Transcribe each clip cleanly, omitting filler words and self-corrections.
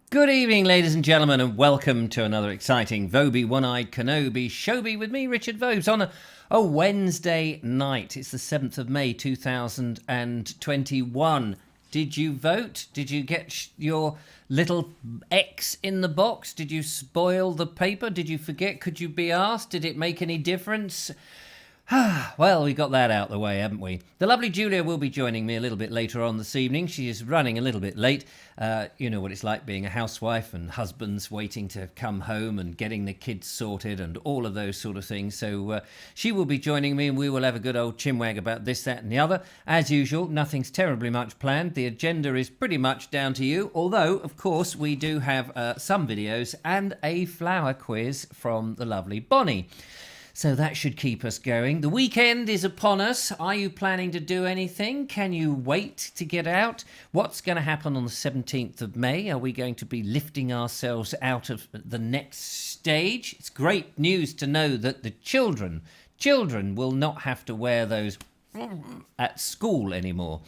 Good evening, ladies and gentlemen, and welcome to another exciting Vobie One-Eyed Kenobi Showbie with me, Richard Vobes, on a Wednesday night. It's the 7th of May, 2021. Did you vote? Did you get your little X in the box? Did you spoil the paper? Did you forget? Could you be asked? Did it make any difference? Well, we got that out the way, haven't we? The lovely Julia will be joining me a little bit later on this evening. She is running a little bit late. You know what it's like being a housewife and husbands waiting to come home and getting the kids sorted and all of those sort of things. So she will be joining me and we will have a good old chinwag about this, that and the other. As usual, nothing's terribly much planned. The agenda is pretty much down to you. Although, of course, we do have some videos and a flower quiz from the lovely Bonnie. So that should keep us going. The weekend is upon us. Are you planning to do anything? Can you wait to get out? What's going to happen on the 17th of May? Are we going to be lifting ourselves out of the next stage? It's great news to know that the children will not have to wear those at school anymore.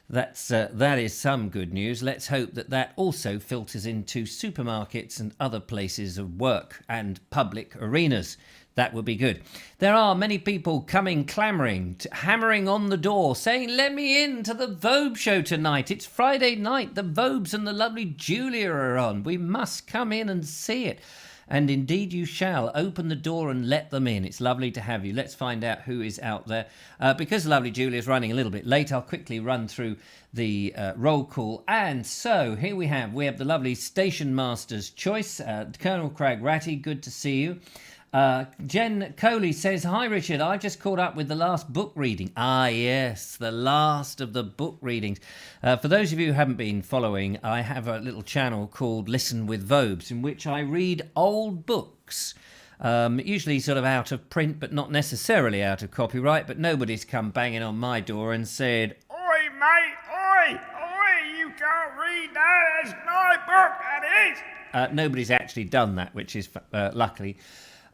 That is some good news. Let's hope that also filters into supermarkets and other places of work and public arenas. That would be good. There are many people coming, clamouring, hammering on the door, saying, let me in to the Vobes Show tonight. It's Friday night. The Vobes and the lovely Julia are on. We must come in and see it. And indeed you shall. Open the door and let them in. It's lovely to have you. Let's find out who is out there. Because the lovely Julia is running a little bit late, I'll quickly run through the roll call. And so here we have the lovely Station Master's Choice. Colonel Crag Ratty, good to see you. Jen Coley says, hi Richard, I just caught up with the last book reading. Ah yes, the last of the book readings. For those of you who haven't been following, I have a little channel called Listen with Vobes in which I read old books, usually sort of out of print but not necessarily out of copyright, but nobody's come banging on my door and said, oi mate, oi, you can't read that, that's my book, that is. Nobody's actually done that, which is luckily.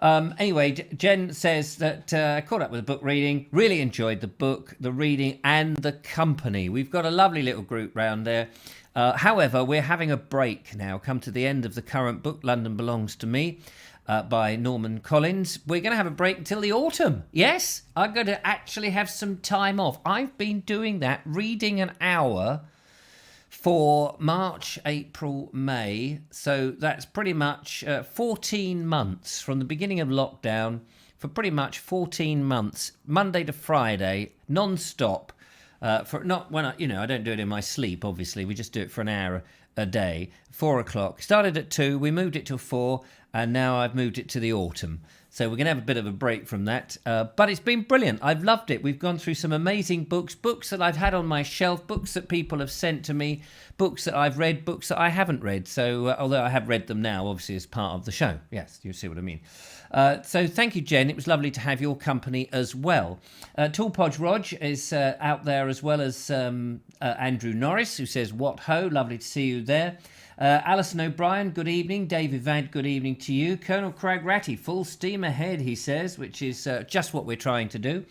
Anyway, Jen says that I caught up with the book reading, really enjoyed the book, the reading and the company. We've got a lovely little group round there. However, we're having a break now, come to the end of the current book, London Belongs to Me, by Norman Collins. We're going to have a break until the autumn. Yes, I'm going to actually have some time off. I've been doing that, reading an hour for March, April, May. So that's pretty much 14 months from the beginning of lockdown, for pretty much 14 months, Monday to Friday, non-stop. For not when I don't do it in my sleep, obviously. We just do it for an hour a day. 4 o'clock. Started at 2, we moved it to 4, and now I've moved it to the autumn. So we're going to have a bit of a break from that. But it's been brilliant. I've loved it. We've gone through some amazing books that I've had on my shelf, books that people have sent to me, books that I've read, books that I haven't read. So although I have read them now, obviously, as part of the show. Yes, you see what I mean. So thank you, Jen. It was lovely to have your company as well. Tall Podge Rog is out there, as well as Andrew Norris, who says, what ho, lovely to see you there. Alison O'Brien, good evening. David Vant, good evening to you. Colonel Crag Ratty, full steam ahead, he says, which is just what we're trying to do.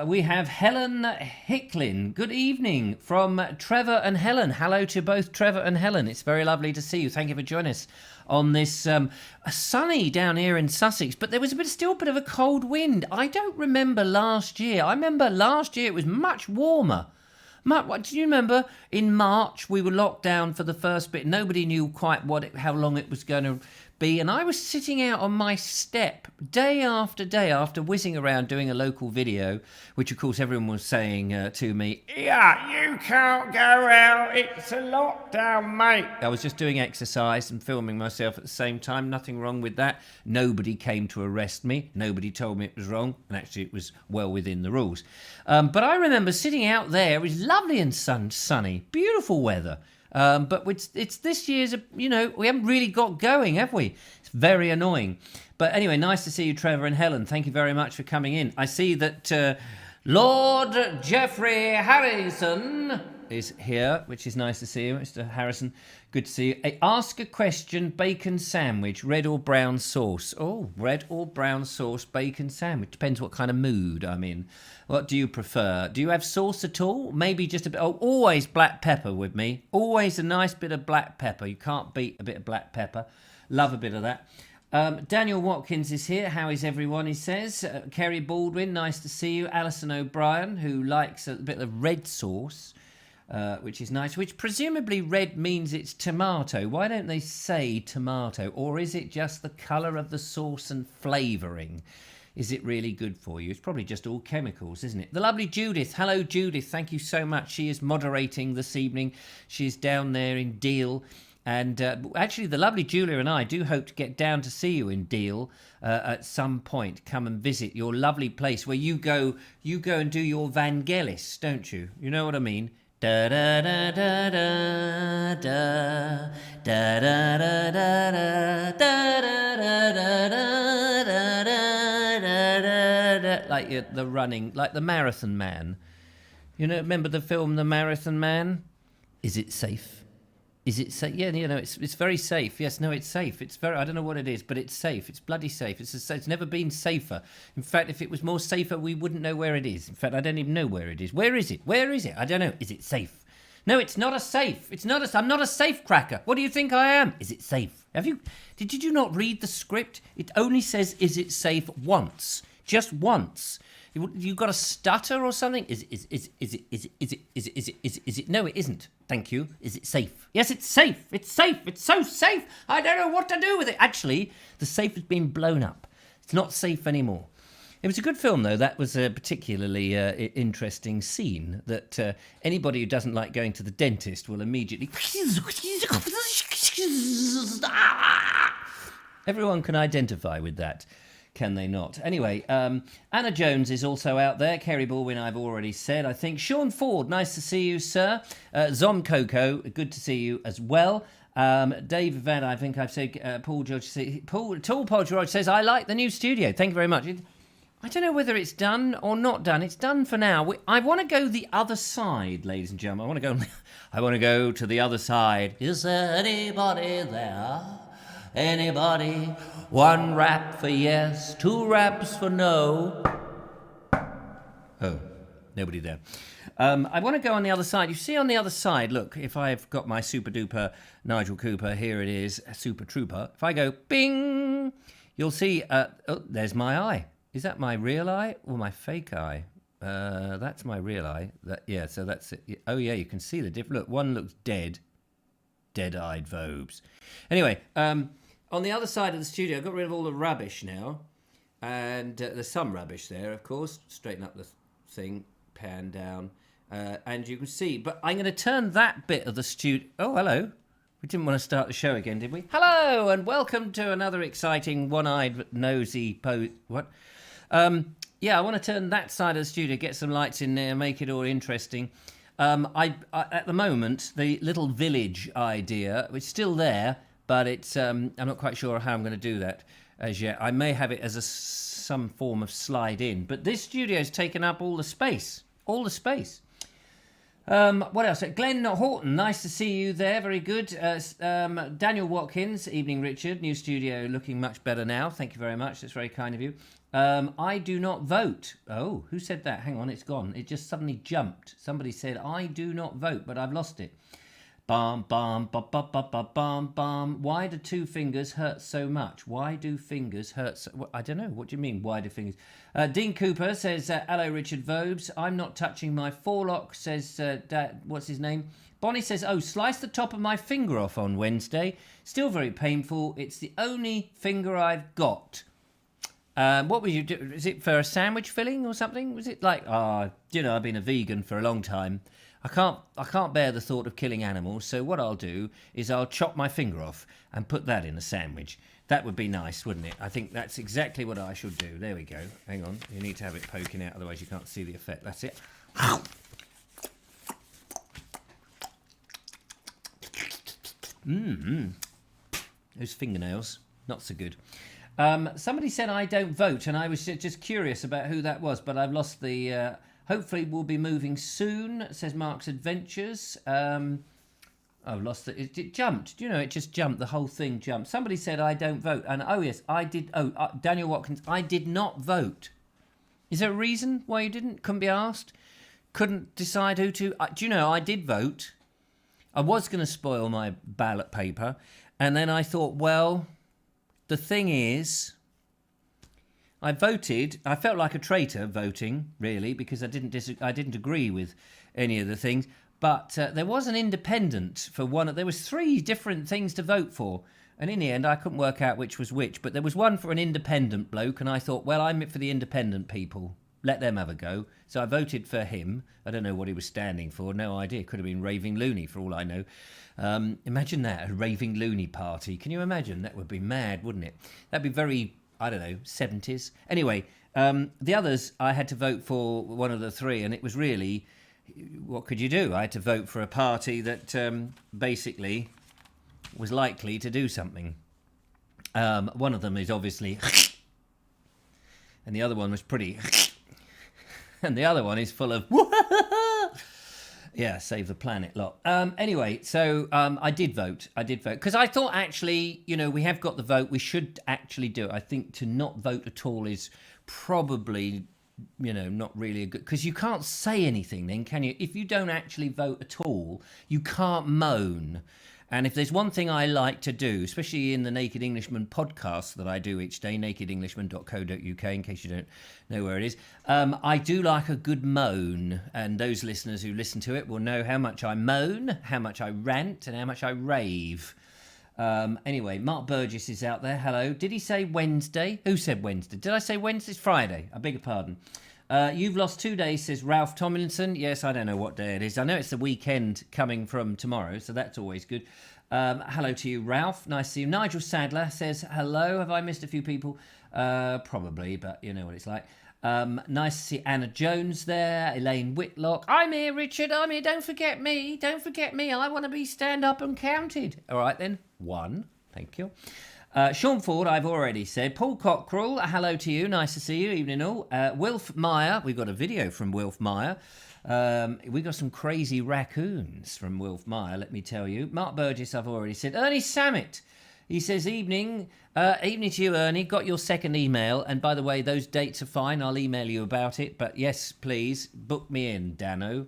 We have Helen Hicklin, good evening from Trevor and Helen. Hello to both Trevor and Helen. It's very lovely to see you. Thank you for joining us on this sunny down here in Sussex, but there was still a bit of a cold wind. I don't remember last year. I remember last year it was much warmer. What do you remember? In March, we were locked down for the first bit. Nobody knew quite how long it was going to be. And I was sitting out on my step day after whizzing around doing a local video, which of course everyone was saying to me, yeah, you can't go out, it's a lockdown, mate. I was just doing exercise and filming myself at the same time. Nothing wrong with that. Nobody came to arrest me. Nobody told me it was wrong. And actually it was well within the rules. But I remember sitting out there. It was lovely and sunny, beautiful weather. But it's this year's, we haven't really got going, have we? It's very annoying. But anyway, nice to see you, Trevor and Helen. Thank you very much for coming in. I see that Lord Geoffrey Harrison is here, which is nice to see you, Mr. Harrison. Good to see you. Ask a question, bacon sandwich, red or brown sauce. Oh, red or brown sauce, bacon sandwich. Depends what kind of mood I'm in. What do you prefer? Do you have sauce at all? Maybe just a bit. Oh, always black pepper with me. Always a nice bit of black pepper. You can't beat a bit of black pepper. Love a bit of that. Daniel Watkins is here. How is everyone, he says. Kerry Baldwin, nice to see you. Alison O'Brien, who likes a bit of red sauce. Which is nice, which presumably red means it's tomato. Why don't they say tomato? Or is it just the colour of the sauce and flavouring? Is it really good for you? It's probably just all chemicals, isn't it? The lovely Judith. Hello, Judith. Thank you so much. She is moderating this evening. She's down there in Deal. And actually, the lovely Julia and I do hope to get down to see you in Deal at some point. Come and visit your lovely place where you go and do your Vangelis, don't you? You know what I mean? Da da da da da da da da da da da da da, like the running, like the Marathon Man. Remember the film The Marathon Man? Is it safe? Is it safe? Yeah, it's very safe. Yes, no, it's safe. It's very, I don't know what it is, but it's safe. It's bloody safe. It's never been safer. In fact, if it was more safer, we wouldn't know where it is. In fact, I don't even know where it is. Where is it? Where is it? I don't know. Is it safe? No, it's not a safe. I'm not a safe cracker. What do you think I am? Is it safe? Did you not read the script? It only says, is it safe once? Just once. You got a stutter or something? Is it? No, it isn't. Thank you. Is it safe? Yes, it's safe. It's safe. It's so safe. I don't know what to do with it. Actually, the safe has been blown up. It's not safe anymore. It was a good film, though. That was a particularly interesting scene that anybody who doesn't like going to the dentist will immediately... Everyone can identify with that. Can they not? Anyway, Anna Jones is also out there. Kerry Baldwin, I've already said, I think. Sean Ford, nice to see you, sir. Zom Coco, good to see you as well. Dave Van, I think I've said. Paul George says, I like the new studio. Thank you very much. I don't know whether it's done or not done. It's done for now. I want to go the other side, ladies and gentlemen. I want to go to the other side. Is there anybody there? Anybody? One rap for yes, two raps for no. Oh, nobody there. I want to go on the other side. You see on the other side, look, if I've got my super duper Nigel Cooper, here it is, Super Trooper. If I go bing, you'll see, there's my eye. Is that my real eye or my fake eye? That's my real eye. So that's it. Oh, yeah, you can see the difference. Look, one looks dead-eyed Vobes. Anyway, on the other side of the studio, I got rid of all the rubbish now. And there's some rubbish there, of course. Straighten up the thing, pan down. And you can see. But I'm going to turn that bit of the studio... Oh, hello. We didn't want to start the show again, did we? Hello, and welcome to another exciting one-eyed, nosy pose... What? I want to turn that side of the studio, get some lights in there, make it all interesting. I at the moment, the little village idea, it's still there... But it's I'm not quite sure how I'm going to do that as yet. I may have it as some form of slide in. But this studio's taken up all the space. All the space. What else? Glenn Horton, nice to see you there. Very good. Daniel Watkins, evening Richard. New studio looking much better now. Thank you very much. That's very kind of you. I do not vote. Oh, who said that? Hang on, it's gone. It just suddenly jumped. Somebody said, I do not vote, but I've lost it. Bum, bum, bum, bum, bum, bum, bum, bum. Why do two fingers hurt so much? Why do fingers hurt so... I don't know. What do you mean, why do fingers... Dean Cooper says, hello, Richard Vobes. I'm not touching my forelock, says... what's his name? Bonnie says, oh, sliced the top of my finger off on Wednesday. Still very painful. It's the only finger I've got. What would you do? Is it for a sandwich filling or something? Was it like, I've been a vegan for a long time. I can't bear the thought of killing animals. So what I'll do is I'll chop my finger off and put that in a sandwich. That would be nice, wouldn't it? I think that's exactly what I should do. There we go. Hang on. You need to have it poking out, otherwise you can't see the effect. That's it. Those fingernails, not so good. Somebody said I don't vote, and I was just curious about who that was, but I've lost the... hopefully we'll be moving soon, says Mark's Adventures. I've lost it. It jumped. Do you know, it just jumped. The whole thing jumped. Somebody said I don't vote. And, oh, yes, I did. Oh, Daniel Watkins, I did not vote. Is there a reason why you didn't? Couldn't be asked? Couldn't decide who to... do you know, I did vote. I was going to spoil my ballot paper. And then I thought, well, the thing is, I voted. I felt like a traitor voting, really, because I didn't agree with any of the things. But there was an independent for one. There was 3 different things to vote for. And in the end, I couldn't work out which was which. But there was one for an independent bloke. And I thought, well, I'm for the independent people. Let them have a go. So I voted for him. I don't know what he was standing for. No idea. Could have been Raving Loony for all I know. Imagine that, a Raving Loony party. Can you imagine? That would be mad, wouldn't it? That'd be very, I don't know, 70s. Anyway, the others, I had to vote for one of the 3. And it was really... what could you do? I had to vote for a party that basically was likely to do something. One of them is obviously... and the other one was pretty... and the other one is full of... yeah, save the planet lot. Anyway, so I did vote. Because I thought, actually, we have got the vote. We should actually do it. I think to not vote at all is probably... not really a good... because you can't say anything then, can you? If you don't actually vote at all, you can't moan. And if there's one thing I like to do, especially in the Naked Englishman podcast that I do each day, nakedenglishman.co.uk, in case you don't know where it is, I do like a good moan. And those listeners who listen to it will know how much I moan, how much I rant, and how much I rave. Anyway, Mark Burgess is out there. Hello. Did he say Wednesday? Who said Wednesday? Did I say Wednesday? It's Friday. I beg your pardon. You've lost 2 days, says Ralph Tomlinson. Yes, I don't know what day it is. I know it's the weekend coming from tomorrow, so that's always good. Hello to you, Ralph. Nice to see you. Nigel Sadler says, hello. Have I missed a few people? Probably, but you know what it's like. Nice to see Anna Jones there. Elaine Whitlock. I'm here, Richard. I'm here. Don't forget me. Don't forget me. I want to be stand up and counted. All right, then. 1. Thank you. Sean Ford, I've already said. Paul Cockrell, hello to you. Nice to see you. Evening all. Wilf Meyer. We've got a video from Wilf Meyer. We got some crazy raccoons from Wilf Meyer, let me tell you. Mark Burgess, I've already said. Ernie Sammett. He says, evening to you, Ernie. Got your second email. And by the way, those dates are fine. I'll email you about it. But yes, please, book me in, Dano.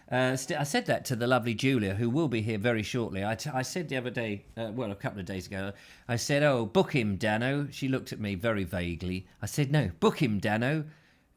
I said that to the lovely Julia, who will be here very shortly. I said the other day, a couple of days ago, I said, oh, book him, Dano. She looked at me very vaguely. I said, no, book him, Dano.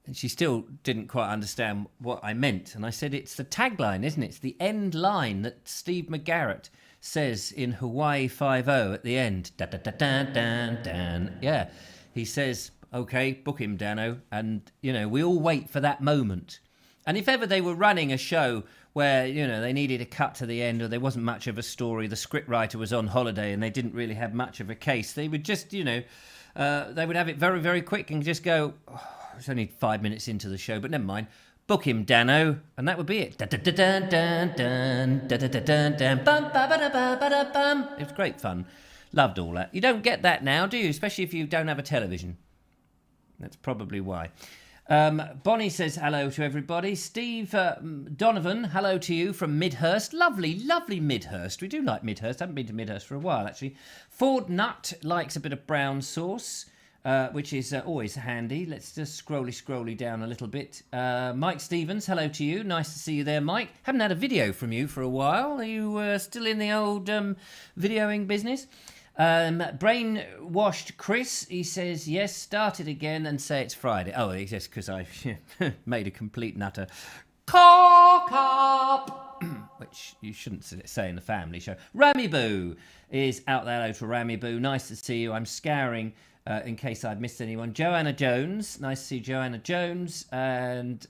And she still didn't quite understand what I meant. And I said, it's the tagline, isn't it? It's the end line that Steve McGarrett says in Hawaii Five-0 at the end. Da, da, da, da, da, da. Yeah, he says, okay, book him, Dano. And, we all wait for that moment. And if ever they were running a show where, they needed a cut to the end or there wasn't much of a story, the scriptwriter was on holiday and they didn't really have much of a case, they would just, they would have it very, very quick and just go, oh, it's only 5 minutes into the show, but never mind. Book him, Dano. And that would be it. It was great fun. Loved all that. You don't get that now, do you? Especially if you don't have a television. That's probably why. Bonnie says hello to everybody. Steve Donovan, hello to you from Midhurst. Lovely, lovely Midhurst. We do like Midhurst. I haven't been to Midhurst for a while, actually. Ford Nut likes a bit of brown sauce, which is always handy. Let's just scrolly down a little bit. Mike Stevens, hello to you. Nice to see you there, Mike. Haven't had a video from you for a while. Are you still in the old videoing business? Brainwashed Chris, he says, yes, start it again and say it's Friday. Oh, it's just because I made a complete nutter. Cock up! which you shouldn't say in the family show. Rammy Boo is out there. Hello to Rammy Boo. Nice to see you. I'm scouring in case I'd missed anyone. Joanna Jones. Nice to see Joanna Jones. And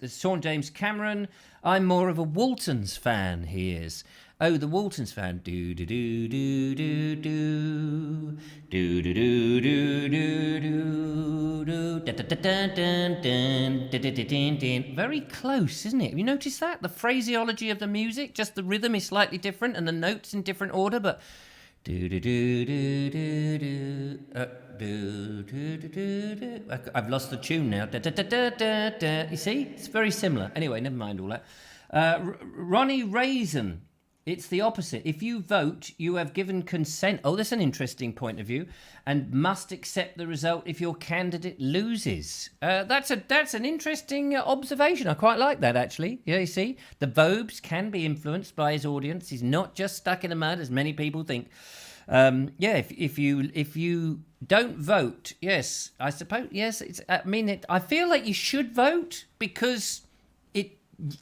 Sean James Cameron. I'm more of a Waltons fan, he is. Oh, the Waltons fan. Do do do do do do do do do do do do do. Very close, isn't it? Have you noticed that? The phraseology of the music, just the rhythm is slightly different and the notes in different order, but do do do do do do do do do do. I've lost the tune now. You see, it's very similar. Anyway, never mind all that. Ronnie Raisin. It's the opposite. If you vote, you have given consent. Oh, that's an interesting point of view, and must accept the result if your candidate loses. That's an interesting observation. I quite like that, actually. Yeah, you see, the Vobes can be influenced by his audience. He's not just stuck in the mud, as many people think. If you don't vote, yes, I suppose, yes. I feel like you should vote because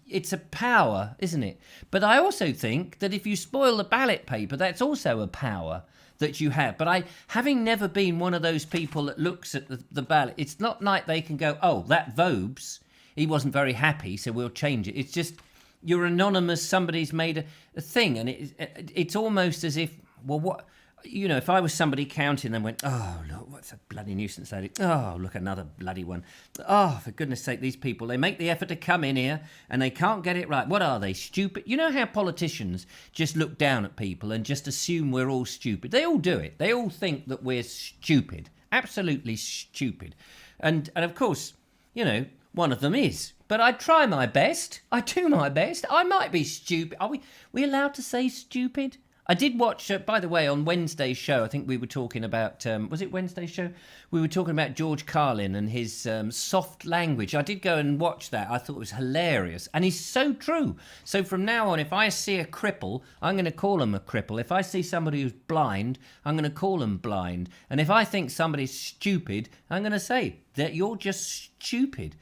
it's a power, isn't it? But I also think that if you spoil the ballot paper, that's also a power that you have. But having never been one of those people that looks at the ballot, it's not like they can go, oh, that Vobes, he wasn't very happy, so we'll change it. It's just you're anonymous, somebody's made a thing, and it's almost as if, well, what... You know, if I was somebody counting them, went, oh, look, what's a bloody nuisance lady? Oh, look, another bloody one. Oh, for goodness sake, these people, they make the effort to come in here and they can't get it right. What are they, stupid? You know how politicians just look down at people and just assume we're all stupid? They all do it. They all think that we're stupid, absolutely stupid. And of course, you know, one of them is. But I try my best. I do my best. I might be stupid. Are we allowed to say stupid? I did watch, by the way, on Wednesday's show, I think we were talking about, was it Wednesday's show? We were talking about George Carlin and his soft language. I did go and watch that. I thought it was hilarious. And he's so true. So from now on, if I see a cripple, I'm going to call him a cripple. If I see somebody who's blind, I'm going to call them blind. And if I think somebody's stupid, I'm going to say that you're just stupid.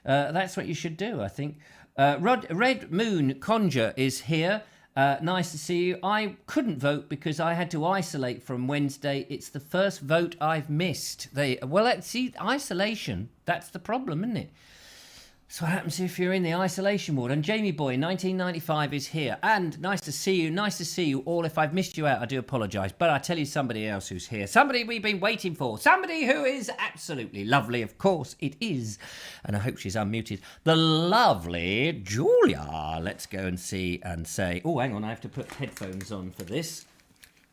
That's what you should do, I think. Red Moon Conjure is here. Nice to see you. I couldn't vote because I had to isolate from Wednesday. It's the first vote I've missed. Isolation, that's the problem, isn't it? So what happens if you're in the isolation ward? And Jamie Boy, 1995 is here. And nice to see you. Nice to see you all. If I've missed you out, I do apologise. But I tell you somebody else who's here. Somebody we've been waiting for. Somebody who is absolutely lovely. Of course it is. And I hope she's unmuted. The lovely Julia. Let's go and see and say... Oh, hang on. I have to put headphones on for this.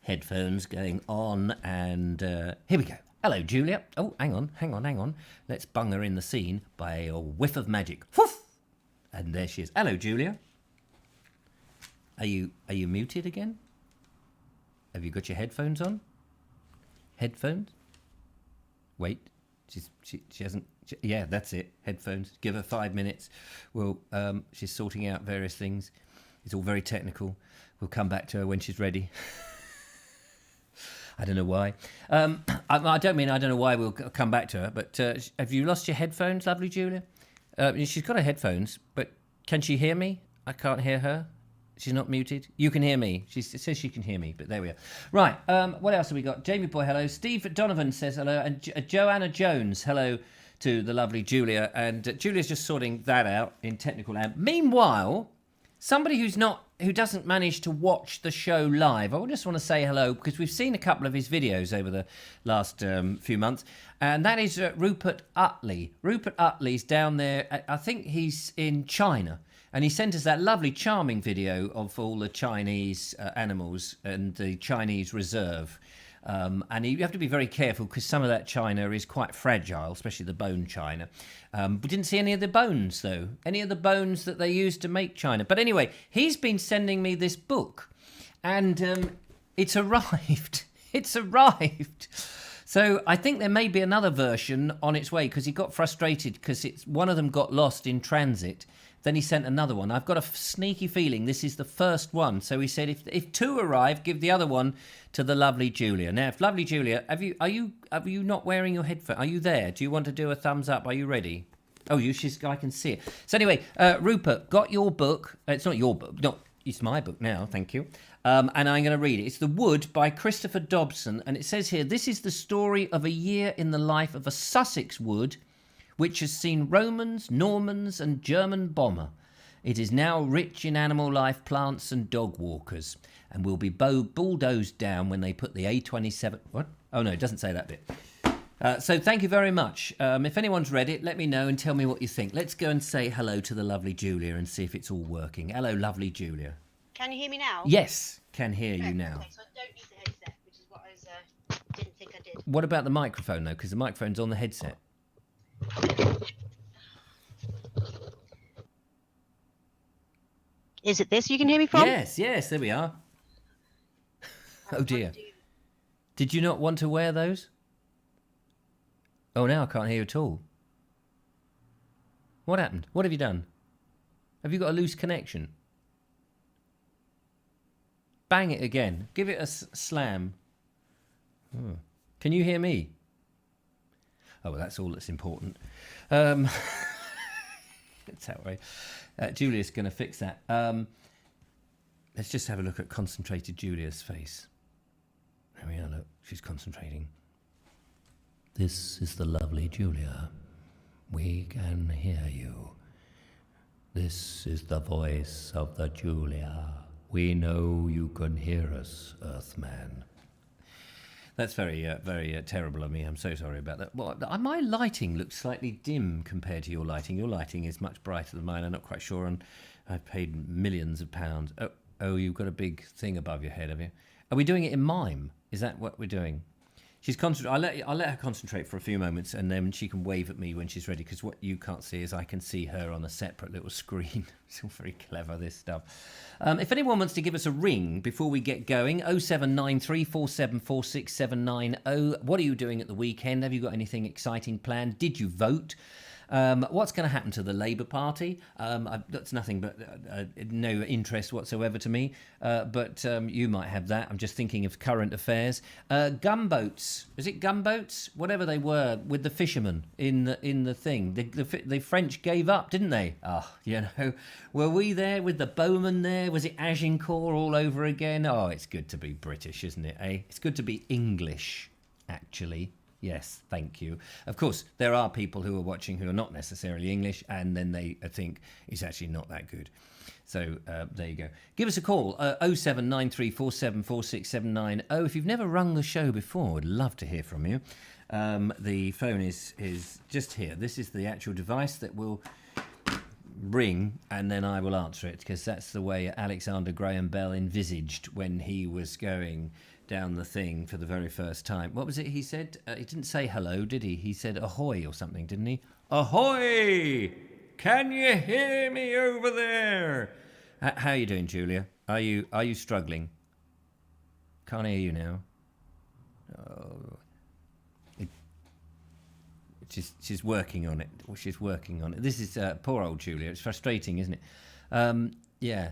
Headphones going on. And here we go. Hello, Julia. Oh, hang on. Let's bung her in the scene by a whiff of magic. Woof! And there she is. Hello, Julia. Are you muted again? Have you got your headphones on? Headphones? Wait. She hasn't... yeah, that's it. Headphones. Give her 5 minutes. Well, she's sorting out various things. It's all very technical. We'll come back to her when she's ready. I don't know why. I don't know why we'll come back to her, but have you lost your headphones, lovely Julia? She's got her headphones, but can she hear me? I can't hear her. She's not muted. You can hear me. It says she can hear me, but there we are. Right, what else have we got? Jamie Boy, hello. Steve Donovan says hello. And Joanna Jones, hello to the lovely Julia. And Julia's just sorting that out in technical land. Meanwhile, somebody who doesn't manage to watch the show live, I just want to say hello because we've seen a couple of his videos over the last few months, and that is Rupert Utley. Rupert Utley's down there. I think he's in China, and he sent us that lovely, charming video of all the Chinese animals and the Chinese reserve. And you have to be very careful because some of that china is quite fragile, especially the bone china. We didn't see any of the bones, though. Any of the bones that they used to make china. But anyway, he's been sending me this book. And it's arrived. It's arrived. So I think there may be another version on its way because he got frustrated because one of them got lost in transit. Then he sent another one. I've got a sneaky feeling this is the first one. So he said, if two arrive, give the other one to the lovely Julia. Now, if lovely Julia, are you not wearing your headphones? Are you there? Do you want to do a thumbs up? Are you ready? Oh, I can see it. So anyway, Rupert, got your book. It's not your book. No, it's my book now. Thank you. And I'm going to read it. It's The Wood by Christopher Dobson. And it says here, this is the story of a year in the life of a Sussex wood which has seen Romans, Normans and German bomber. It is now rich in animal life, plants and dog walkers, and will be bulldozed down when they put the A27... What? Oh, no, it doesn't say that bit. So thank you very much. If anyone's read it, let me know and tell me what you think. Let's go and say hello to the lovely Julia and see if it's all working. Hello, lovely Julia. Can you hear me now? Yes, can hear you now. Okay, so I don't need the headset, which is what I didn't think I did. What about the microphone, though? Because the microphone's on the headset. Is it this you can hear me from? Yes, there we are. Oh, dear. Did you not want to wear those? Oh, now I can't hear you at all. What happened? What have you done? Have you got a loose connection? Bang it again. Give it a slam. Oh. Can you hear me? Oh, well, that's all that's important. It's that way. Julia's going to fix that. Let's just have a look at concentrated Julia's face. There we are, look. She's concentrating. This is the lovely Julia. We can hear you. This is the voice of the Julia. We know you can hear us, Earthman. That's very terrible of me. I'm so sorry about that. Well, my lighting looks slightly dim compared to your lighting. Your lighting is much brighter than mine. I'm not quite sure, and I've paid millions of pounds. Oh, you've got a big thing above your head, have you? Are we doing it in mime? Is that what we're doing? She's concentrating. I'll let her concentrate for a few moments, and then she can wave at me when she's ready. Because what you can't see is I can see her on a separate little screen. It's all very clever, this stuff. If anyone wants to give us a ring before we get going, 07934746790. What are you doing at the weekend? Have you got anything exciting planned? Did you vote? What's going to happen to the Labour Party? That's nothing but no interest whatsoever to me. But you might have that. I'm just thinking of current affairs. Gunboats. Is it gunboats? Whatever they were with the fishermen in the thing. The French gave up, didn't they? Were we there with the bowmen there? Was it Agincourt all over again? Oh, it's good to be British, isn't it, eh? It's good to be English, actually. Yes, thank you. Of course, there are people who are watching who are not necessarily English, and then they think it's actually not that good. So there you go. Give us a call, 07934746790. If you've never rung the show before, I'd love to hear from you. The phone is just here. This is the actual device that will ring, and then I will answer it, because that's the way Alexander Graham Bell envisaged when he was going down the thing for the very first time. What was it he said? He didn't say hello, did he? He said ahoy or something, didn't he? Ahoy! Can you hear me over there? How are you doing, Julia? Are you struggling? Can't hear you now. Oh. She's working on it. She's working on it. This is poor old Julia. It's frustrating, isn't it? Yeah.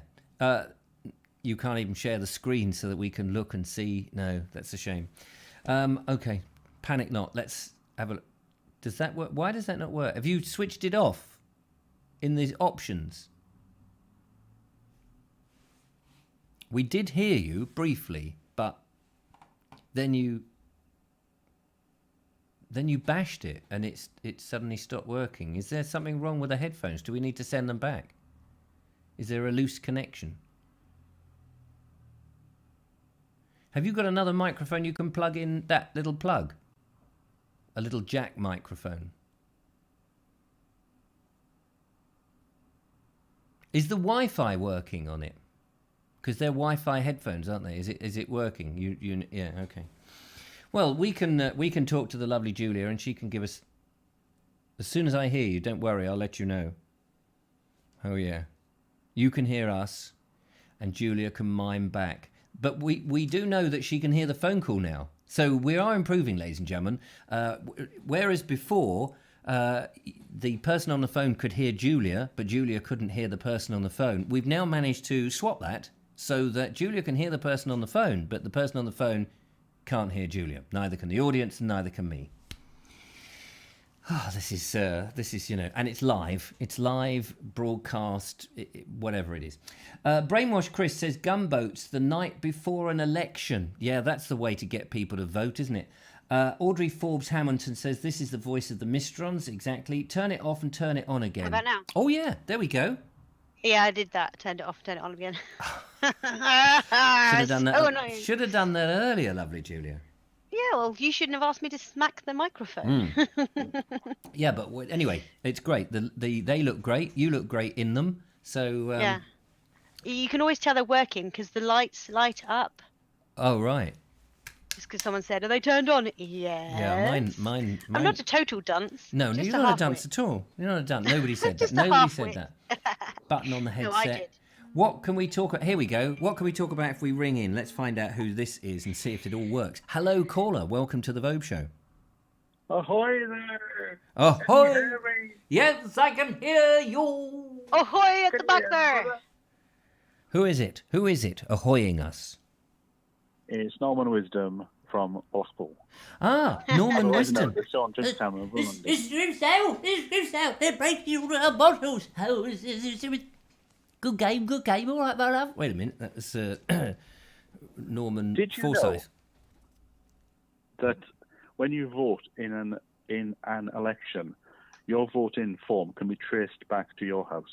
You can't even share the screen so that we can look and see. No, that's a shame. Okay, panic not. Let's have a look. Does that work? Why does that not work? Have you switched it off in the options? We did hear you briefly, but then you bashed it and it suddenly stopped working. Is there something wrong with the headphones? Do we need to send them back? Is there a loose connection? Have you got another microphone you can plug in that little plug? A little jack microphone. Is the Wi-Fi working on it? Because they're Wi-Fi headphones, aren't they? Is it working? Yeah, okay. Well, we can talk to the lovely Julia, and she can give us. As soon as I hear you, don't worry, I'll let you know. Oh yeah, you can hear us, and Julia can mime back. But we do know that she can hear the phone call now. So we are improving, ladies and gentlemen. Whereas before, the person on the phone could hear Julia, but Julia couldn't hear the person on the phone. We've now managed to swap that so that Julia can hear the person on the phone, but the person on the phone can't hear Julia. Neither can the audience, and neither can me. Oh, this is and it's live. It's live broadcast, whatever it is. Brainwash Chris says gunboats the night before an election. Yeah, that's the way to get people to vote, isn't it? Audrey Forbes Hamilton says this is the voice of the Mistrons. Exactly. Turn it off and turn it on again. How about now? Oh yeah, there we go. Yeah, I did that. Turned it off, turned it on again. Should have done that. So annoying. Should have done that earlier, lovely Julia. Yeah, well, you shouldn't have asked me to smack the microphone. Yeah, but anyway, it's great. They look great. You look great in them. So Yeah. You can always tell they're working because the lights light up. Oh right. Just because someone said, "Are they turned on?" Yes. Yeah, mine. I'm not a total dunce. No, just you're not a dunce at all. You're not a dunce. Nobody said that. Nobody said that. Button on the headset. No, I did. What can we talk? Here we go. What can we talk about if we ring in? Let's find out who this is and see if it all works. Hello, caller. Welcome to the Vobes Show. Ahoy there! Ahoy! Can you hear me? Yes, I can hear you. Ahoy at the back there! Who is it? Who is it ahoying us? It's Norman Wisdom from Blackpool. Ah, Norman Wisdom. It's on just camera. It's drips out. They're breaking bottles. Oh, good game. All right, my love. Wait a minute. That was Norman Did you Forsyth. know that when you vote in an election, your voting form can be traced back to your house?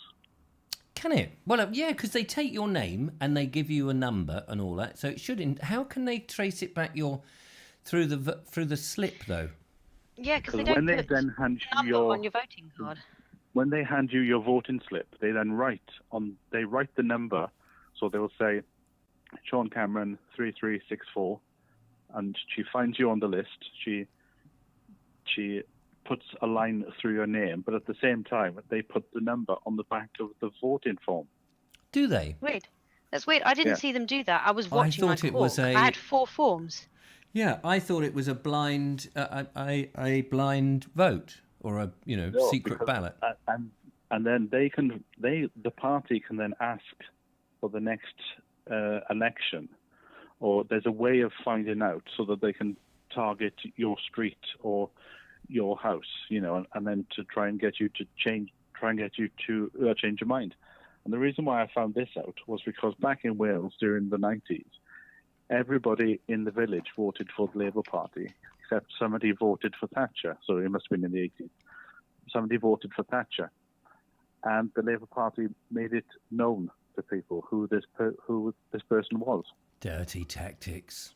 Can it? Well, yeah, because they take your name and they give you a number and all that. So it shouldn't. How can they trace it back through the slip though? Yeah, because they when don't they put then hand you number on your voting card. when they hand you your voting slip, they then write the number. So they'll say Sean Cameron 3364, and she finds you on the list. She puts a line through your name, but at the same time, they put the number on the back of the voting form. Do they? Weird. That's weird. I didn't see them do that. I was watching thought my it was I had 4 forms. Yeah, I thought it was a blind blind vote or a secret ballot. And then the party can then ask for the next election, or there's a way of finding out so that they can target your street or your house, and then to try and get you to change your mind. And the reason why I found this out was because back in Wales during the 90s, everybody in the village voted for the Labour Party, except somebody voted for Thatcher. So it must have been in the 80s. Somebody voted for Thatcher, and the Labour Party made it known to people who this person was. Dirty tactics.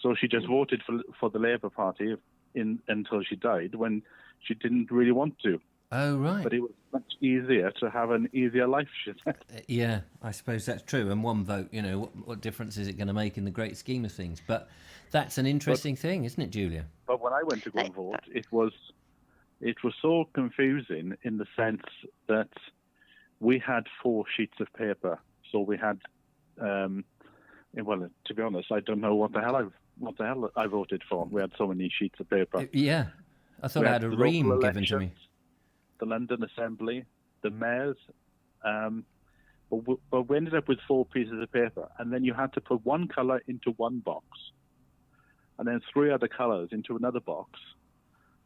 So she just voted for the Labour Party until she died, when she didn't really want to. Oh, right. But it was much easier to have an easier life, she said. Yeah, I suppose that's true. And one vote, what difference is it going to make in the great scheme of things? But that's an interesting thing, isn't it, Julia? But when I went to go and vote, it was so confusing in the sense that we had 4 sheets of paper. So we had, well, to be honest, I don't know what the hell I voted for. We had so many sheets of paper. Yeah, I thought I had a ream given to me. The London Assembly, the mayors, but we ended up with 4 pieces of paper, and then you had to put one colour into one box, and then 3 other colours into another box.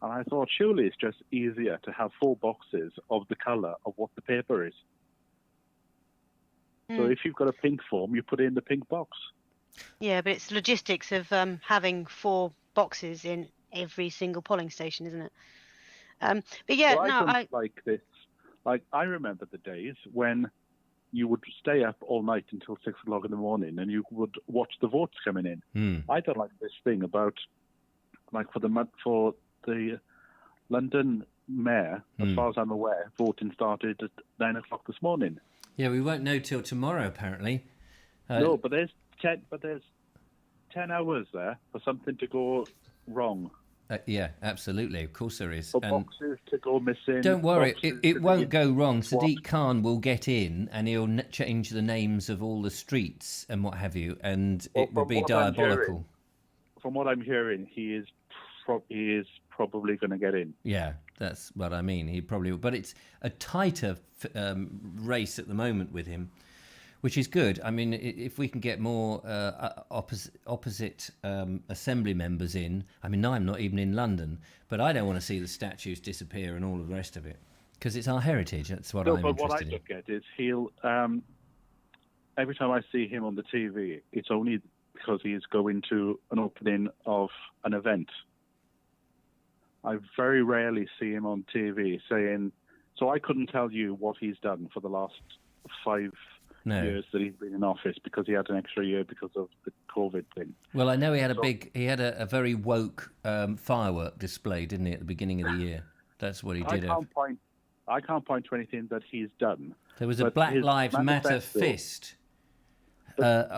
And I thought, surely it's just easier to have 4 boxes of the colour of what the paper is. So if you've got a pink form, you put it in the pink box. Yeah, but it's logistics of having 4 boxes in every single polling station, isn't it? But yeah, I like this. Like, I remember the days when you would stay up all night until 6 o'clock in the morning, and you would watch the votes coming in. I don't like this thing about, like, for the London mayor. As far as I'm aware, voting started at 9 o'clock this morning. Yeah, we won't know till tomorrow, apparently. No, but there's 10 hours there for something to go wrong. Yeah, absolutely. Of course there is. For boxes to go missing. Don't worry, it won't go wrong. Sadiq Khan will get in and he'll change the names of all the streets and what have you, and it will be diabolical. From what I'm hearing, he is probably going to get in. Yeah, that's what I mean. He probably will. But it's a tighter race at the moment with him, which is good. I mean, if we can get more opposite assembly members in. I mean, I'm not even in London, but I don't want to see the statues disappear and all of the rest of it because it's our heritage. That's what I'm but what I interested in. look at is he'll. Every time I see him on the TV, it's only because he is going to an opening of an event. I very rarely see him on TV saying. So I couldn't tell you what he's done for the last 5 years that he's been in office because he had an extra year because of the COVID thing. Well, I know he had a very woke firework display, didn't he, at the beginning of the year? That's what he did. I can't point to anything that he's done. There was a Black Lives Matter fist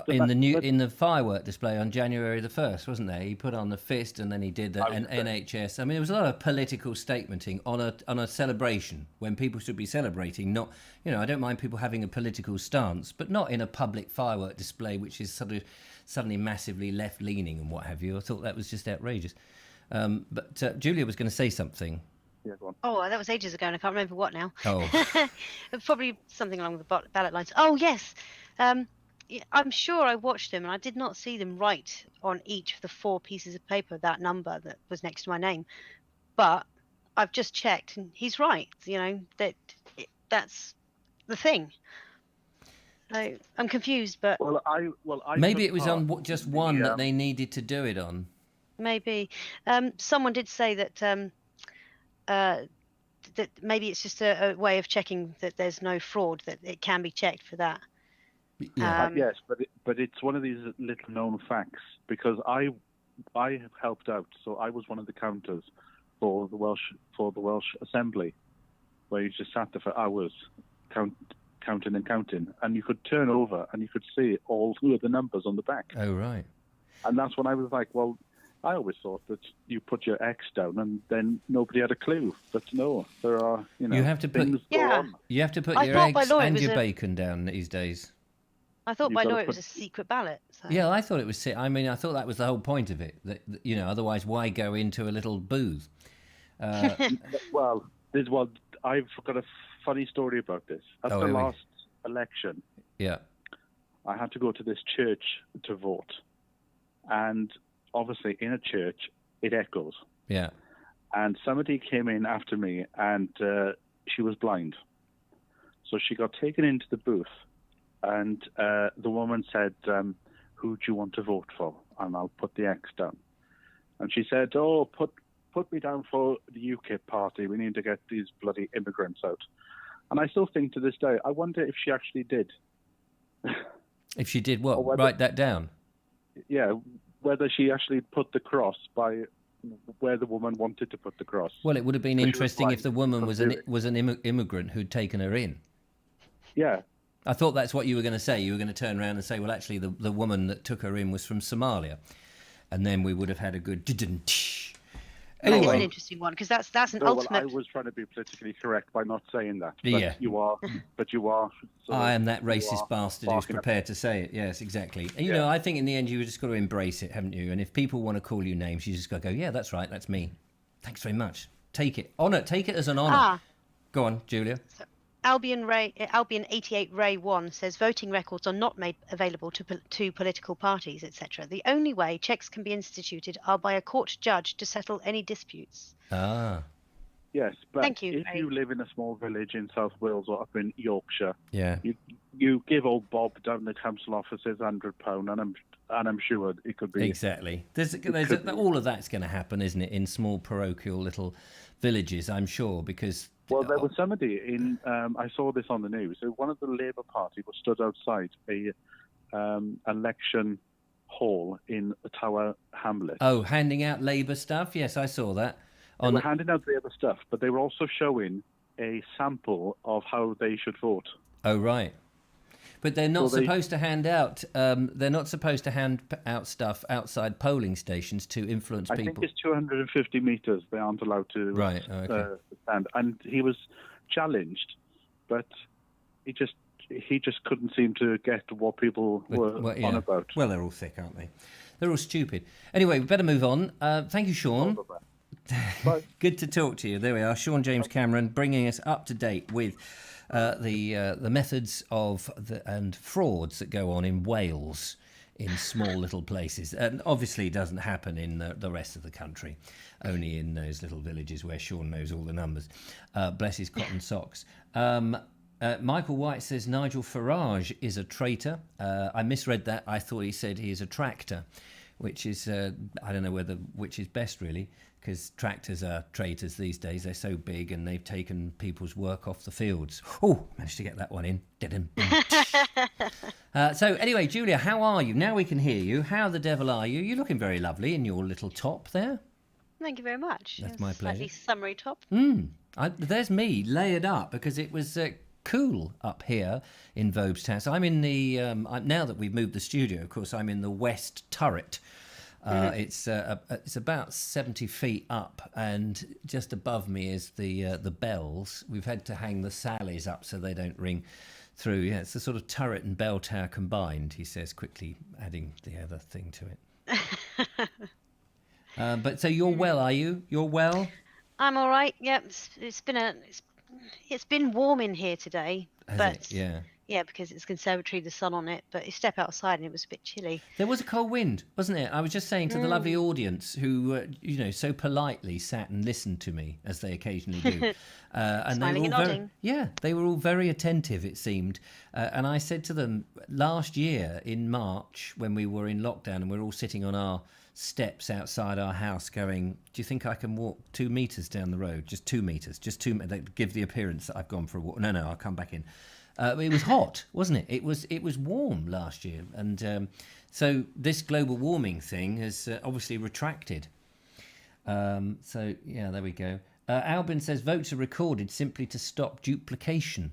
in the firework display on January the 1st, wasn't there? He put on the fist and then he did an NHS. I mean, there was a lot of political statementing on a celebration when people should be celebrating. Not, I don't mind people having a political stance, but not in a public firework display, which is sort of suddenly massively left-leaning and what have you. I thought that was just outrageous. But Julia was going to say something. Yeah, go on. Oh, that was ages ago, and I can't remember what now. Oh, Probably something along the ballot lines. Oh, yes. I'm sure I watched them, and I did not see them write on each of the 4 pieces of paper that number that was next to my name. But I've just checked, and he's right. That's the thing. So I'm confused, but maybe it was on just one that they needed to do it on. Maybe someone did say that that maybe it's just a way of checking that there's no fraud, that it can be checked for that. Yeah. Yes, but it's one of these little known facts because I helped out, so I was one of the counters for the Welsh Assembly, where you just sat there for hours counting, and you could turn over and you could see all of the numbers on the back. Oh right. And that's when I was like, well, I always thought that you put your X down and then nobody had a clue. But no, there are you have to things put go on. You have to put your eggs and your bacon down these days. I thought by law it was a secret ballot. So. Yeah, I thought it was. I mean, I thought that was the whole point of it. That otherwise, why go into a little booth? Well, I've got a funny story about this. At the last election, I had to go to this church to vote, and obviously in a church it echoes. Yeah. And somebody came in after me, and she was blind, so she got taken into the booth. And the woman said, who do you want to vote for? And I'll put the X down. And she said, oh, put me down for the UKIP party. We need to get these bloody immigrants out. And I still think to this day, I wonder if she actually did. If she did what? Write that down? Yeah, whether she actually put the cross by where the woman wanted to put the cross. Well, it would have been interesting if the woman was an immigrant who'd taken her in. Yeah. I thought that's what you were going to say. You were going to turn around and say, well, actually, the woman that took her in was from Somalia. And then we would have had a good... Anyway. That is an interesting one, because that's an ultimate... Well, I was trying to be politically correct by not saying that. But yeah. You are. I am that racist bastard who's prepared to say it. Yes, exactly. And, I think in the end, you've just got to embrace it, haven't you? And if people want to call you names, you just got to go, yeah, that's right, that's me. Thanks very much. Take it. Take it as an honour. Go on, Julia. Albion 88 Ray 1 says voting records are not made available to political parties, etc. The only way checks can be instituted are by a court judge to settle any disputes. Yes, but thank you, if you live in a small village in South Wales or up in Yorkshire, yeah, you give old Bob down the council offices £100, and I'm sure it could be exactly. All of that's going to happen, isn't it? In small parochial little villages, I'm sure, because. Well, there was somebody in. I saw this on the news. One of the Labour Party was stood outside a election hall in the Tower Hamlet. Oh, handing out Labour stuff. Yes, I saw that. They were handing out the other stuff, but they were also showing a sample of how they should vote. Oh, right. But they're not supposed to hand out. They're not supposed to hand out stuff outside polling stations to influence people. I think it's 250 meters. They aren't allowed to stand. And he was challenged, but he just couldn't seem to get what people were on about. Well, they're all thick, aren't they? They're all stupid. Anyway, we better move on. Thank you, Sean. Bye. Good to talk to you. There we are, Sean James Cameron, bringing us up to date with the methods of and frauds that go on in Wales in small little places. And obviously it doesn't happen in the rest of the country, only in those little villages where Sean knows all the numbers. Bless his cotton socks. Michael White says Nigel Farage is a traitor. I misread that. I thought he said he is a tractor, which is, I don't know which is best really, because tractors are traitors these days. They're so big and they've taken people's work off the fields. Oh, managed to get that one in. So anyway, Julia, how are you? Now we can hear you. How the devil are you? You're looking very lovely in your little top there. Thank you very much. That's my pleasure. Slightly summery top. There's me layered up because it was cool up here in Vobes Town. So I'm in the now that we've moved the studio, of course, I'm in the west turret. It's about 70 feet up, and just above me is the bells. We've had to hang the sallies up so they don't ring through. Yeah, it's a sort of turret and bell tower combined, he says, quickly adding the other thing to it. But so you're well, are you? You're well? I'm all right. Yep. It's been warm in here today, yeah, because it's conservatory, the sun on it. But you step outside and it was a bit chilly. There was a cold wind, wasn't it? I was just saying to the lovely audience who, so politely sat and listened to me, as they occasionally do. And Smiling and nodding. They were all very attentive, it seemed. And I said to them, last year in March, when we were in lockdown and we were all sitting on our steps outside our house going, do you think I can walk 2 meters down the road? Just 2 meters, they give the appearance that I've gone for a walk. No, I'll come back in. It was hot, wasn't it? It was warm last year. And so this global warming thing has obviously retracted. So, yeah, there we go. Albin says votes are recorded simply to stop duplication.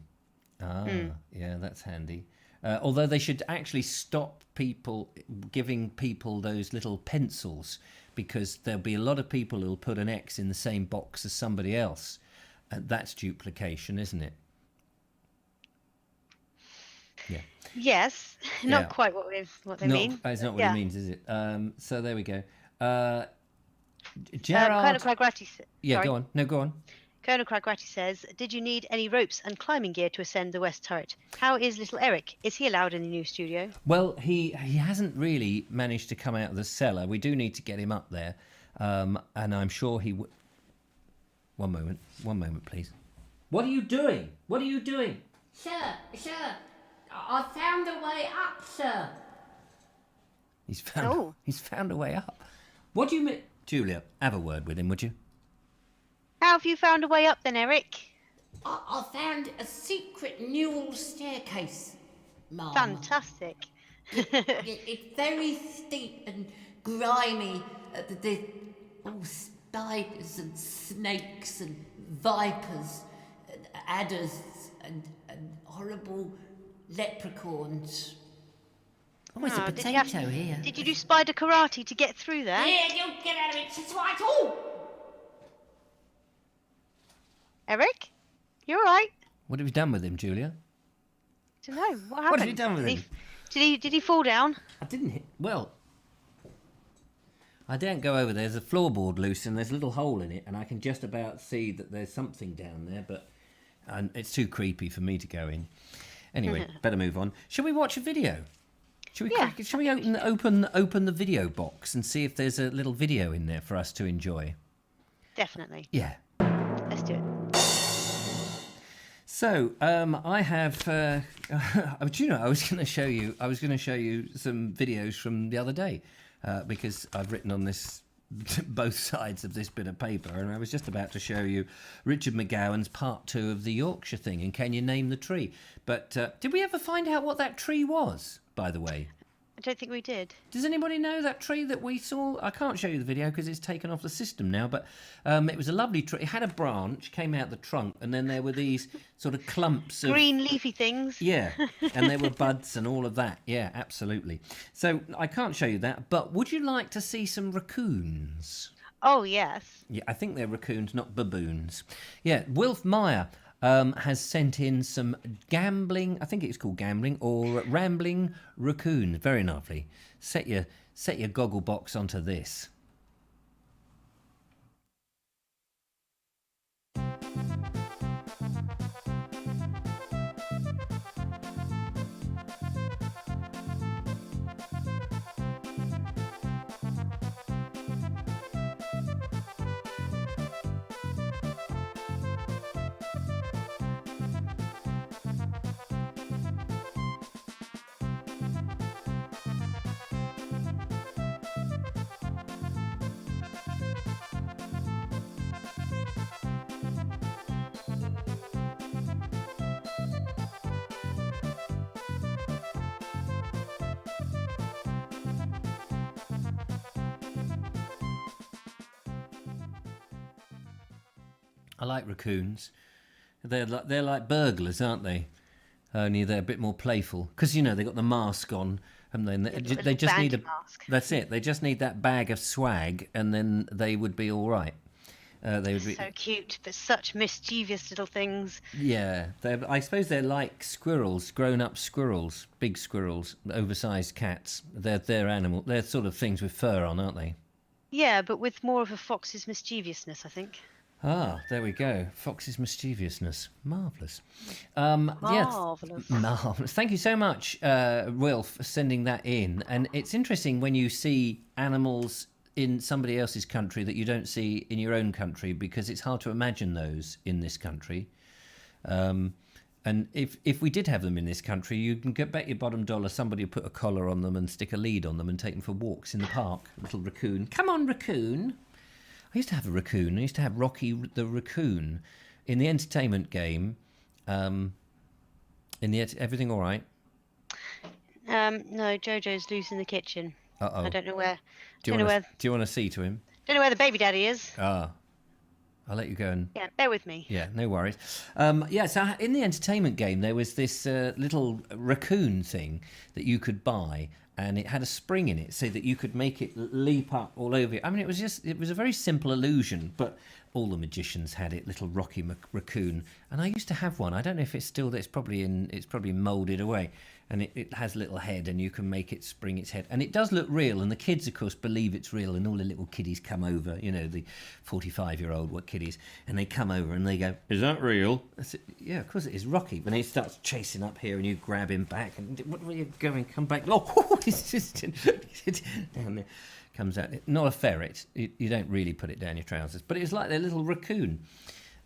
Yeah, that's handy. Although they should actually stop people giving people those little pencils, because there'll be a lot of people who'll put an X in the same box as somebody else. That's duplication, isn't it? Yeah. Yes, not quite what they mean. It's not what it means, is it? So there we go. Gerard. Colonel Craigratty. Yeah, go on. No, go on. Colonel Craigratty says, did you need any ropes and climbing gear to ascend the west turret? How is little Eric? Is he allowed in the new studio? Well, he hasn't really managed to come out of the cellar. We do need to get him up there. And I'm sure he would. One moment, please. What are you doing? Sir, I found a way up, sir. He's found a way up. What do you mean? Julia, have a word with him, would you? How have you found a way up then, Eric? I found a secret newel staircase, Mum. Fantastic. It's very steep and grimy. There's all spiders and snakes and vipers and adders and horrible leprechauns. Oh, it's a potato here. Did you do spider karate to get through there? Yeah, you get out of it. It's right. Oh! Eric, you all right? What have you done with him, Julia? I don't know. What happened? What have you done with him? Did he fall down? I didn't hit. Well, I daren't go over there. There's a floorboard loose and there's a little hole in it, and I can just about see that there's something down there, but it's too creepy for me to go in. Anyway, better move on. Shall we watch a video? Shall we open the video box and see if there's a little video in there for us to enjoy? Definitely. Yeah. Let's do it. So I have. I was going to show you some videos from the other day because I've written on this both sides of this bit of paper, and I was just about to show you Richard McGowan's part 2 of the Yorkshire thing. And can you name the tree? But did we ever find out what that tree was? By the way. I don't think we did. Does anybody know that tree that we saw? I can't show you the video because it's taken off the system now, but it was a lovely tree. It had a branch, came out the trunk, and then there were these sort of clumps of... green leafy things. Yeah, and there were buds and all of that. Yeah, absolutely. So I can't show you that, but would you like to see some raccoons? Oh, yes. Yeah, I think they're raccoons, not baboons. Yeah, Wilf Meyer has sent in some gambling, I think it's called gambling, or rambling raccoons. Very lovely. Set your goggle box onto this. I like raccoons. They're like burglars, aren't they? Only they're a bit more playful because they got the mask on, and then they just need a mask. That's it. They just need that bag of swag, and then they would be all right. They would be So cute, but such mischievous little things. Yeah. I suppose they're like squirrels, grown-up squirrels, big squirrels, oversized cats. They're animal. They're sort of things with fur on, aren't they? Yeah, but with more of a fox's mischievousness, I think. Ah, there we go. Fox's mischievousness. Marvellous. Marvellous. Marvellous. Thank you so much, Will, for sending that in. And it's interesting when you see animals in somebody else's country that you don't see in your own country, because it's hard to imagine those in this country. And if we did have them in this country, you can bet your bottom dollar somebody would put a collar on them and stick a lead on them and take them for walks in the park. Little raccoon. Come on, raccoon. I used to have a raccoon. I used to have Rocky the raccoon in the entertainment game. Everything all right? No, Jojo's loose in the kitchen. Uh-oh. I don't know where. Do you want to see to him? Don't know where the baby daddy is. Ah. I'll let you go and... Yeah, bear with me. Yeah, no worries. So in the entertainment game, there was this little raccoon thing that you could buy, and it had a spring in it so that you could make it leap up all over you. I mean, it was a very simple illusion, but all the magicians had it, little Rocky Raccoon. And I used to have one. I don't know if it's still there. It's probably moulded away. And it has a little head, and you can make it spring its head. And it does look real, and the kids, of course, believe it's real, and all the little kiddies come over, the 45-year-old kiddies, and they come over and they go, "Is that real?" I said, "Yeah, of course it is, Rocky." When he starts chasing up here, and you grab him back, and "What are you going? Come back." Oh, he's just down there. Comes out. Not a ferret. You don't really put it down your trousers. But it's like their little raccoon.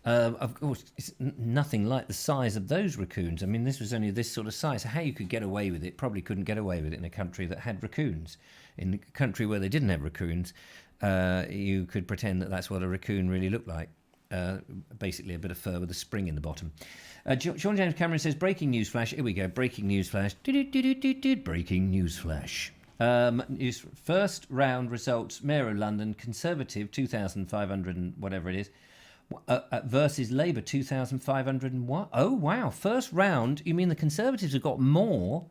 Of course, it's nothing like the size of those raccoons. I mean, this was only this sort of size. So how you could get away with it, probably couldn't get away with it in a country that had raccoons. In a country where they didn't have raccoons, you could pretend that that's what a raccoon really looked like. Basically a bit of fur with a spring in the bottom. Sean James Cameron says, breaking news flash. Here we go, breaking news flash. Breaking news flash. First round results, Mayor of London, Conservative, 2,500 and whatever it is. Versus Labour, 2,500 and what? Oh, wow. First round, you mean the Conservatives have got more?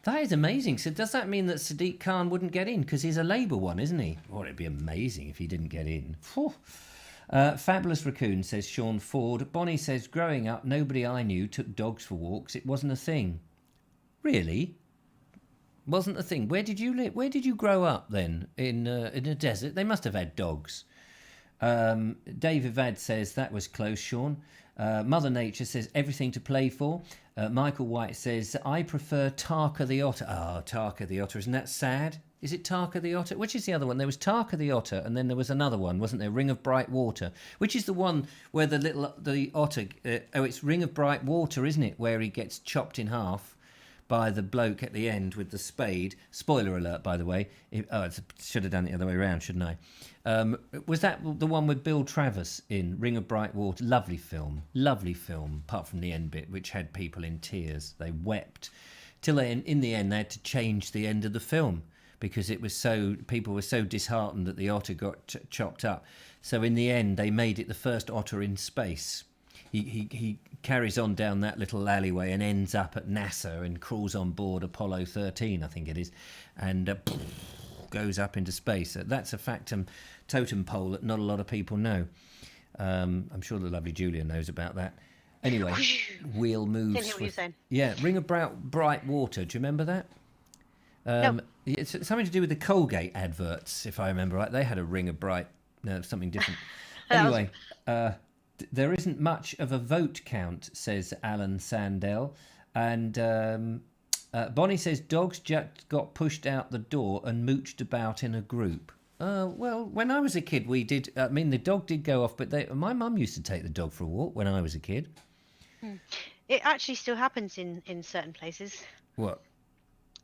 That is amazing. So does that mean that Sadiq Khan wouldn't get in? Because he's a Labour one, isn't he? Oh, it'd be amazing if he didn't get in. Fabulous Raccoon, says Sean Ford. Bonnie says, growing up, nobody I knew took dogs for walks. It wasn't a thing. Really? Wasn't a thing. Where did you live? Where did you grow up then? In a desert? They must have had dogs. Dave Avad says that was close, Sean. Mother Nature says everything to play for. Michael White says I prefer Tarka the Otter. Oh, Tarka the Otter, isn't that sad? Is it Tarka the Otter? Which is the other one? There was Tarka the Otter, and then there was another one, wasn't there? Ring of Bright Water. Which is the one where the otter? It's Ring of Bright Water, isn't it? Where he gets chopped in half by the bloke at the end with the spade. Spoiler alert, by the way. I should have done it the other way around, shouldn't I? Was that the one with Bill Travis in Ring of Bright Water? Lovely film, apart from the end bit, which had people in tears. They wept. Till in the end, they had to change the end of the film because people were so disheartened that the otter got chopped up. So in the end, they made it the first otter in space. He carries on down that little alleyway and ends up at NASA and crawls on board Apollo 13, I think it is, and goes up into space. That's a totem pole that not a lot of people know. I'm sure the lovely Julia knows about that. Anyway, wheel moves. Didn't hear what you were saying. Yeah, Ring of Bright Water. Do you remember that? No. It's something to do with the Colgate adverts, if I remember right. They had a Ring of Bright... No, something different. Anyway... there isn't much of a vote count, says Alan Sandell. And Bonnie says dogs just got pushed out the door and mooched about in a group. Well, when I was a kid, we did... I mean, the dog did go off, but my mum used to take the dog for a walk when I was a kid. It actually still happens in certain places. What?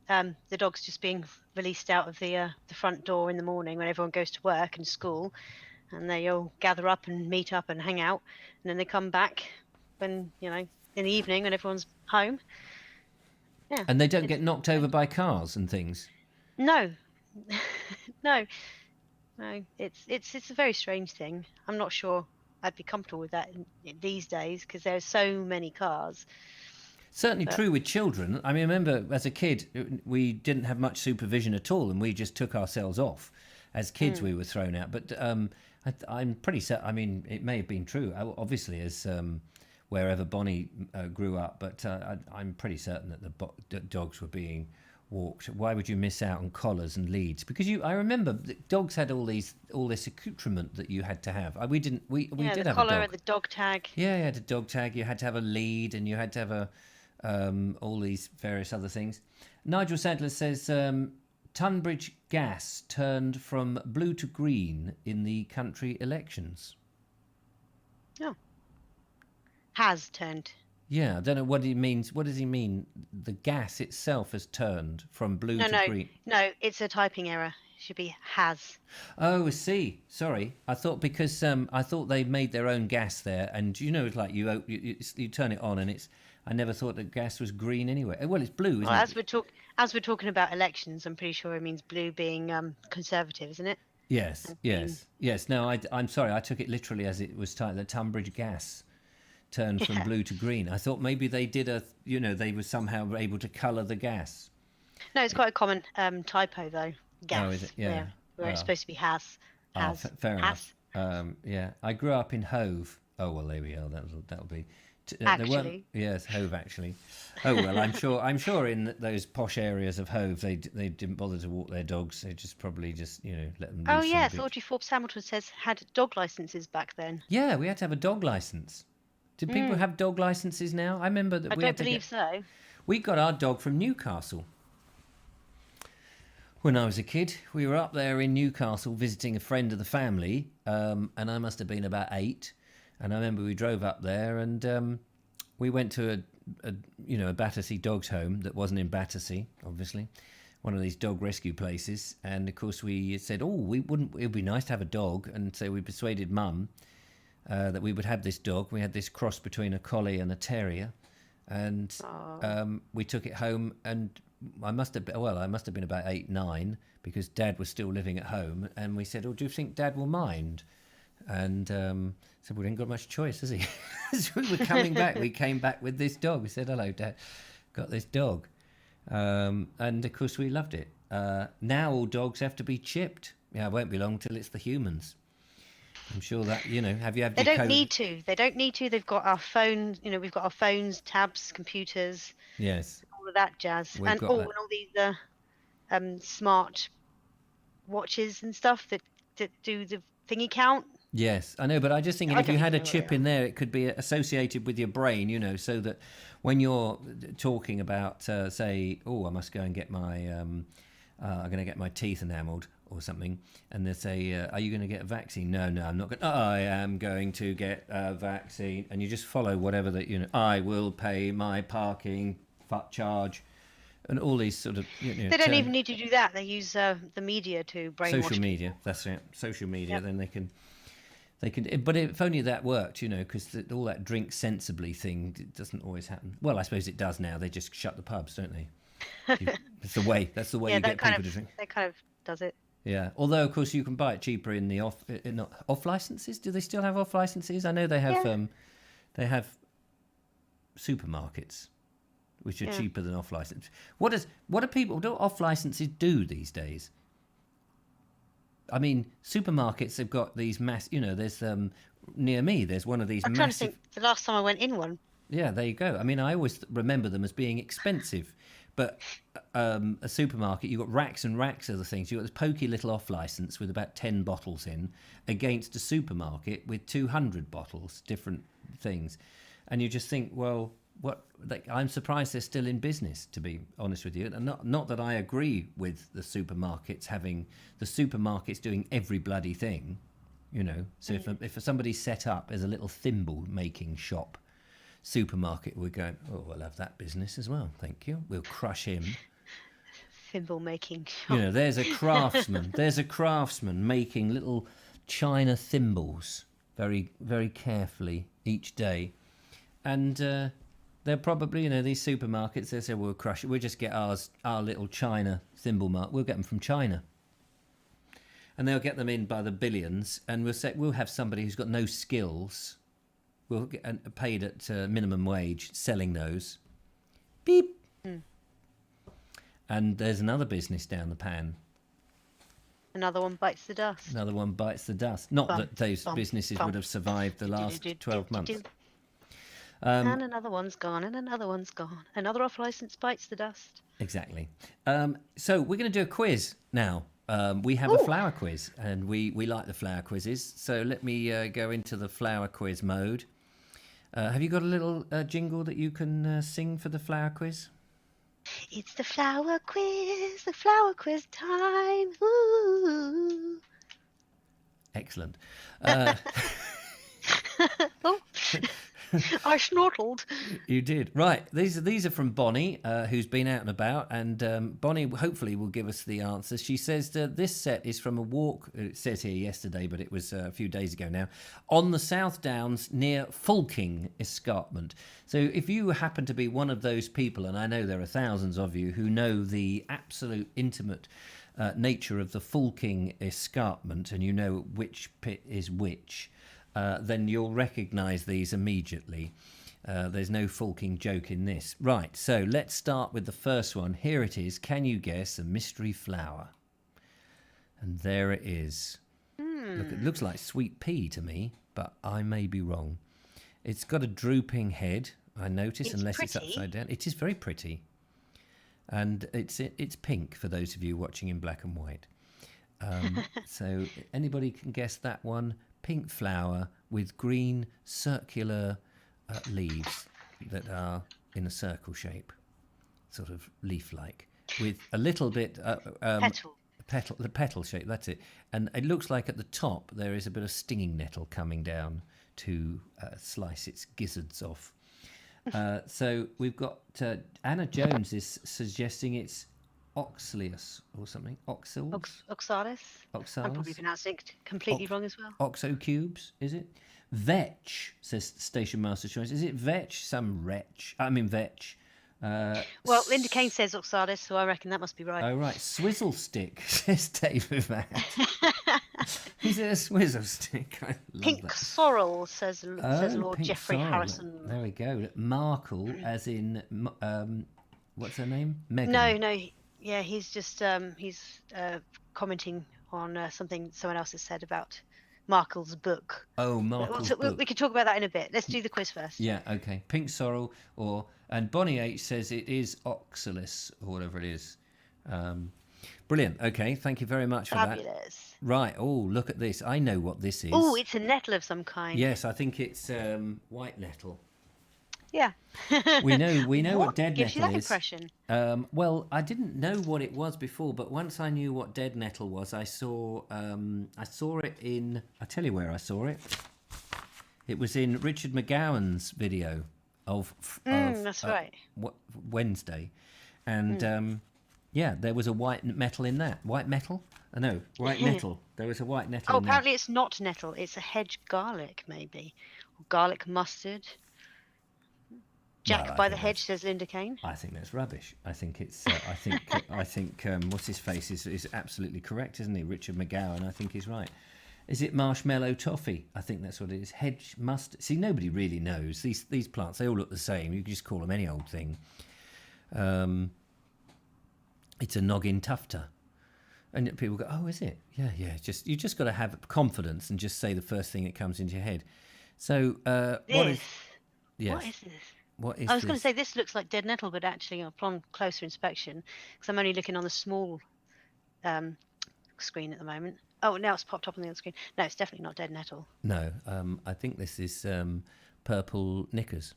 The dog's just being released out of the front door in the morning when everyone goes to work and school. And they all gather up and meet up and hang out, and then they come back when in the evening when everyone's home. Yeah. And they don't get knocked over by cars and things. No, no. It's a very strange thing. I'm not sure I'd be comfortable with that these days because there's so many cars. Certainly true with children. I mean, I remember as a kid, we didn't have much supervision at all, and we just took ourselves off. As kids, we were thrown out. But I'm pretty certain. I mean, it may have been true, obviously, as wherever Bonnie grew up. But I'm pretty certain that the dogs were being walked. Why would you miss out on collars and leads? Because I remember dogs had all this accoutrement that you had to have. We didn't. We did have a dog. The collar and the dog tag. Yeah, you had a dog tag. You had to have a lead, and you had to have all these various other things. Nigel Sadler says Tunbridge gas turned from blue to green in the country elections. Oh. Has turned. Yeah, I don't know what he means. What does he mean? The gas itself has turned from blue to green. No, it's a typing error. It should be has. Oh, I see. Sorry, I thought because I thought they made their own gas there, and it's like you turn it on and it's. I never thought that gas was green anyway. Well, it's blue, isn't it? As we're talking about elections, I'm pretty sure it means blue being conservative, isn't it? Yes. No, I'm sorry. I took it literally as it was titled. The Tunbridge gas turned from blue to green. I thought maybe they did they were somehow able to colour the gas. No, it's quite a common typo though. Gas. Oh, is it? Yeah. Where it's supposed to be has. Fair enough. Yeah, I grew up in Hove. Oh well, there we are. That'll be. Actually. Yes, Hove actually. Oh well, I'm sure in those posh areas of Hove they didn't bother to walk their dogs. They probably just let them. Oh yes, Audrey Forbes Hamilton says had dog licenses back then. Yeah, we had to have a dog license. Did people have dog licenses now? I remember that I don't believe so. We got our dog from Newcastle. When I was a kid, we were up there in Newcastle visiting a friend of the family, and I must have been about 8. And I remember we drove up there, and we went to a Battersea dogs home that wasn't in Battersea, obviously, one of these dog rescue places. And of course, we said, it'd be nice to have a dog, and so we persuaded Mum that we would have this dog. We had this cross between a collie and a terrier, and we took it home. And I must have been about 8, 9, because Dad was still living at home. And we said, do you think Dad will mind? And said, we ain't got much choice, has he? As we were coming back, we came back with this dog. We said, hello, Dad, got this dog. And of course, we loved it. Now all dogs have to be chipped. Yeah, it won't be long till it's the humans. I'm sure that, have you had... They don't need to. They don't need to. They've got our phones, we've got our phones, tabs, computers. Yes. All of that jazz. And all these smart watches and stuff that do the thingy count. Yes, I know, but I just think if you had a chip in there, it could be associated with your brain, so that when you're talking about, say, I must go and get my, I'm going to get my teeth enamelled or something, and they say, are you going to get a vaccine? No, I'm not going. I am going to get a vaccine, and you just follow whatever that I will pay my parking charge, and all these sort of. They don't even need to do that. They use the media to brainwash. Social media, that's it. Social media, then they can. But if only that worked, because all that drink sensibly thing, it doesn't always happen. Well, I suppose it does now. They just shut the pubs, don't they? That's the way you get people to drink. That kind of does it. Yeah. Although, of course, you can buy it cheaper in the off licenses. Do they still have off licenses? I know they have. Yeah. They have supermarkets, which are cheaper than off license. What do off licenses do these days? I mean, supermarkets have got these there's near me, there's one of these I'm trying to think the last time I went in one. Yeah, there you go. I mean, I always remember them as being expensive, but a supermarket, you've got racks and racks of the things. You've got this pokey little off license with about 10 bottles in against a supermarket with 200 bottles, different things. And you just think, well, I'm surprised they're still in business, to be honest with you. And not that I agree with the supermarkets doing every bloody thing, So if somebody's set up as a little thimble making shop, supermarket, we're going, we'll have that business as well. Thank you. We'll crush him. Thimble making shop. There's a craftsman. There's a craftsman making little china thimbles very, very carefully each day, and. They're probably, these supermarkets, they say, we'll crush it. We'll just get our little China thimble mark. We'll get them from China. and they'll get them in by the billions, and we'll have somebody who's got no skills, will get paid at minimum wage selling those. Beep. And there's another business down the pan. Another one bites the dust. Another one bites the dust. Not that those businesses would have survived the last 12 months. And another one's gone, and another one's gone. Another off-licence bites the dust. Exactly. So we're going to do a quiz now. We have a flower quiz, and we like the flower quizzes. So let me go into the flower quiz mode. Have you got a little jingle that you can sing for the flower quiz? It's the flower quiz time. Ooh. Excellent. Oh, I snortled. You did. Right. These are from Bonnie, who's been out and about, and Bonnie hopefully will give us the answers. She says that this set is from a walk, it says here yesterday, but it was a few days ago now, on the South Downs near Fulking Escarpment. So if you happen to be one of those people, and I know there are thousands of you who know the absolute intimate nature of the Fulking Escarpment, and you know which pit is which, then you'll recognise these immediately. There's no Fulking joke in this. Right, so let's start with the first one. Here it is. Can you guess a mystery flower? And there it is. Look, it looks like sweet pea to me, but I may be wrong. It's got a drooping head, I notice, unless it's upside down. It is very pretty. And it's pink for those of you watching in black and white. So anybody can guess that one? Pink flower with green circular leaves that are in a circle shape, sort of leaf-like, with a little bit the petal shape. That's it. And it looks like at the top there is a bit of stinging nettle coming down to slice its gizzards off. So we've got Anna Jones is suggesting it's Oxalis or something. Oxalis. I'm probably pronouncing it completely wrong as well. Oxo cubes, is it? Vetch, says Station Master Choice. Is it vetch? Some wretch. I mean vetch. Well, Linda Kane says Oxalis, so I reckon that must be right. Oh, right. Swizzle stick, says David Matt. Is it a swizzle stick? I love Pink that. sorrel, says Lord Pink Geoffrey sorrel. Harrison. There we go. Markle, as in, what's her name? Megan. No. Yeah, he's just commenting on something someone else has said about Markle's book. Oh, Markle's book. We can talk about that in a bit. Let's do the quiz first. Yeah, okay. Pink sorrel, and Bonnie H says it is Oxalis or whatever it is. Brilliant. Okay, thank you very much for Fabulous. that. Right. Oh, look at this. I know what this is. Oh, it's a nettle of some kind. Yes, I think it's white nettle. Yeah. We know what dead gives nettle you that is. impression? Well, I didn't know what it was before, but once I knew what dead nettle was, I saw it in. I tell you where I saw it. It was in Richard McGowan's video of that's right. Wednesday, and yeah, there was a white metal in that. White metal? No, white nettle. There was a white nettle. Oh, in apparently it's not nettle. It's a hedge garlic, maybe, or garlic mustard. Jack Well, by the hedge, says Linda Kane. I think that's rubbish. I think it's. I think what's his face is absolutely correct, isn't he? Richard McGowan. I think he's right. Is it marshmallow toffee? I think that's what it is. Hedge mustard. See, nobody really knows these plants. They all look the same. You can just call them any old thing. It's a noggin tufter, and people go, "Oh, is it? Yeah. You just got to have confidence and just say the first thing that comes into your head." So, what is? Yes. What is this? What is I was going to this? say this looks like dead nettle, but actually, upon closer inspection, because I'm only looking on the small screen at the moment. Oh, now it's popped up on the other screen. No, it's definitely not dead nettle. No, I think this is purple Knickers.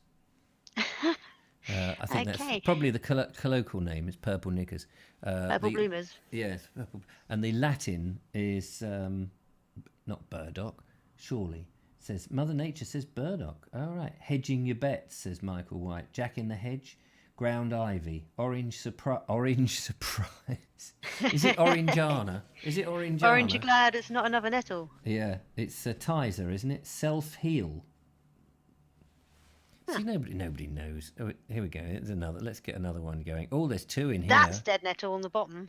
I think that's probably the colloquial name is purple Knickers. Purple bloomers. Yes, purple. And the Latin is not burdock, surely. Says Mother Nature says burdock. All right. Hedging your bets, says Michael White. Jack in the hedge, ground ivy, orange surprise. Is it orangeana? Is it orangeana? Orange, you're glad it's not another nettle. Yeah, it's a Tizer, isn't it? Self-heal. See, nobody knows. Oh, here we go. There's another. Let's get another one going. Oh, there's two in here. That's dead nettle on the bottom.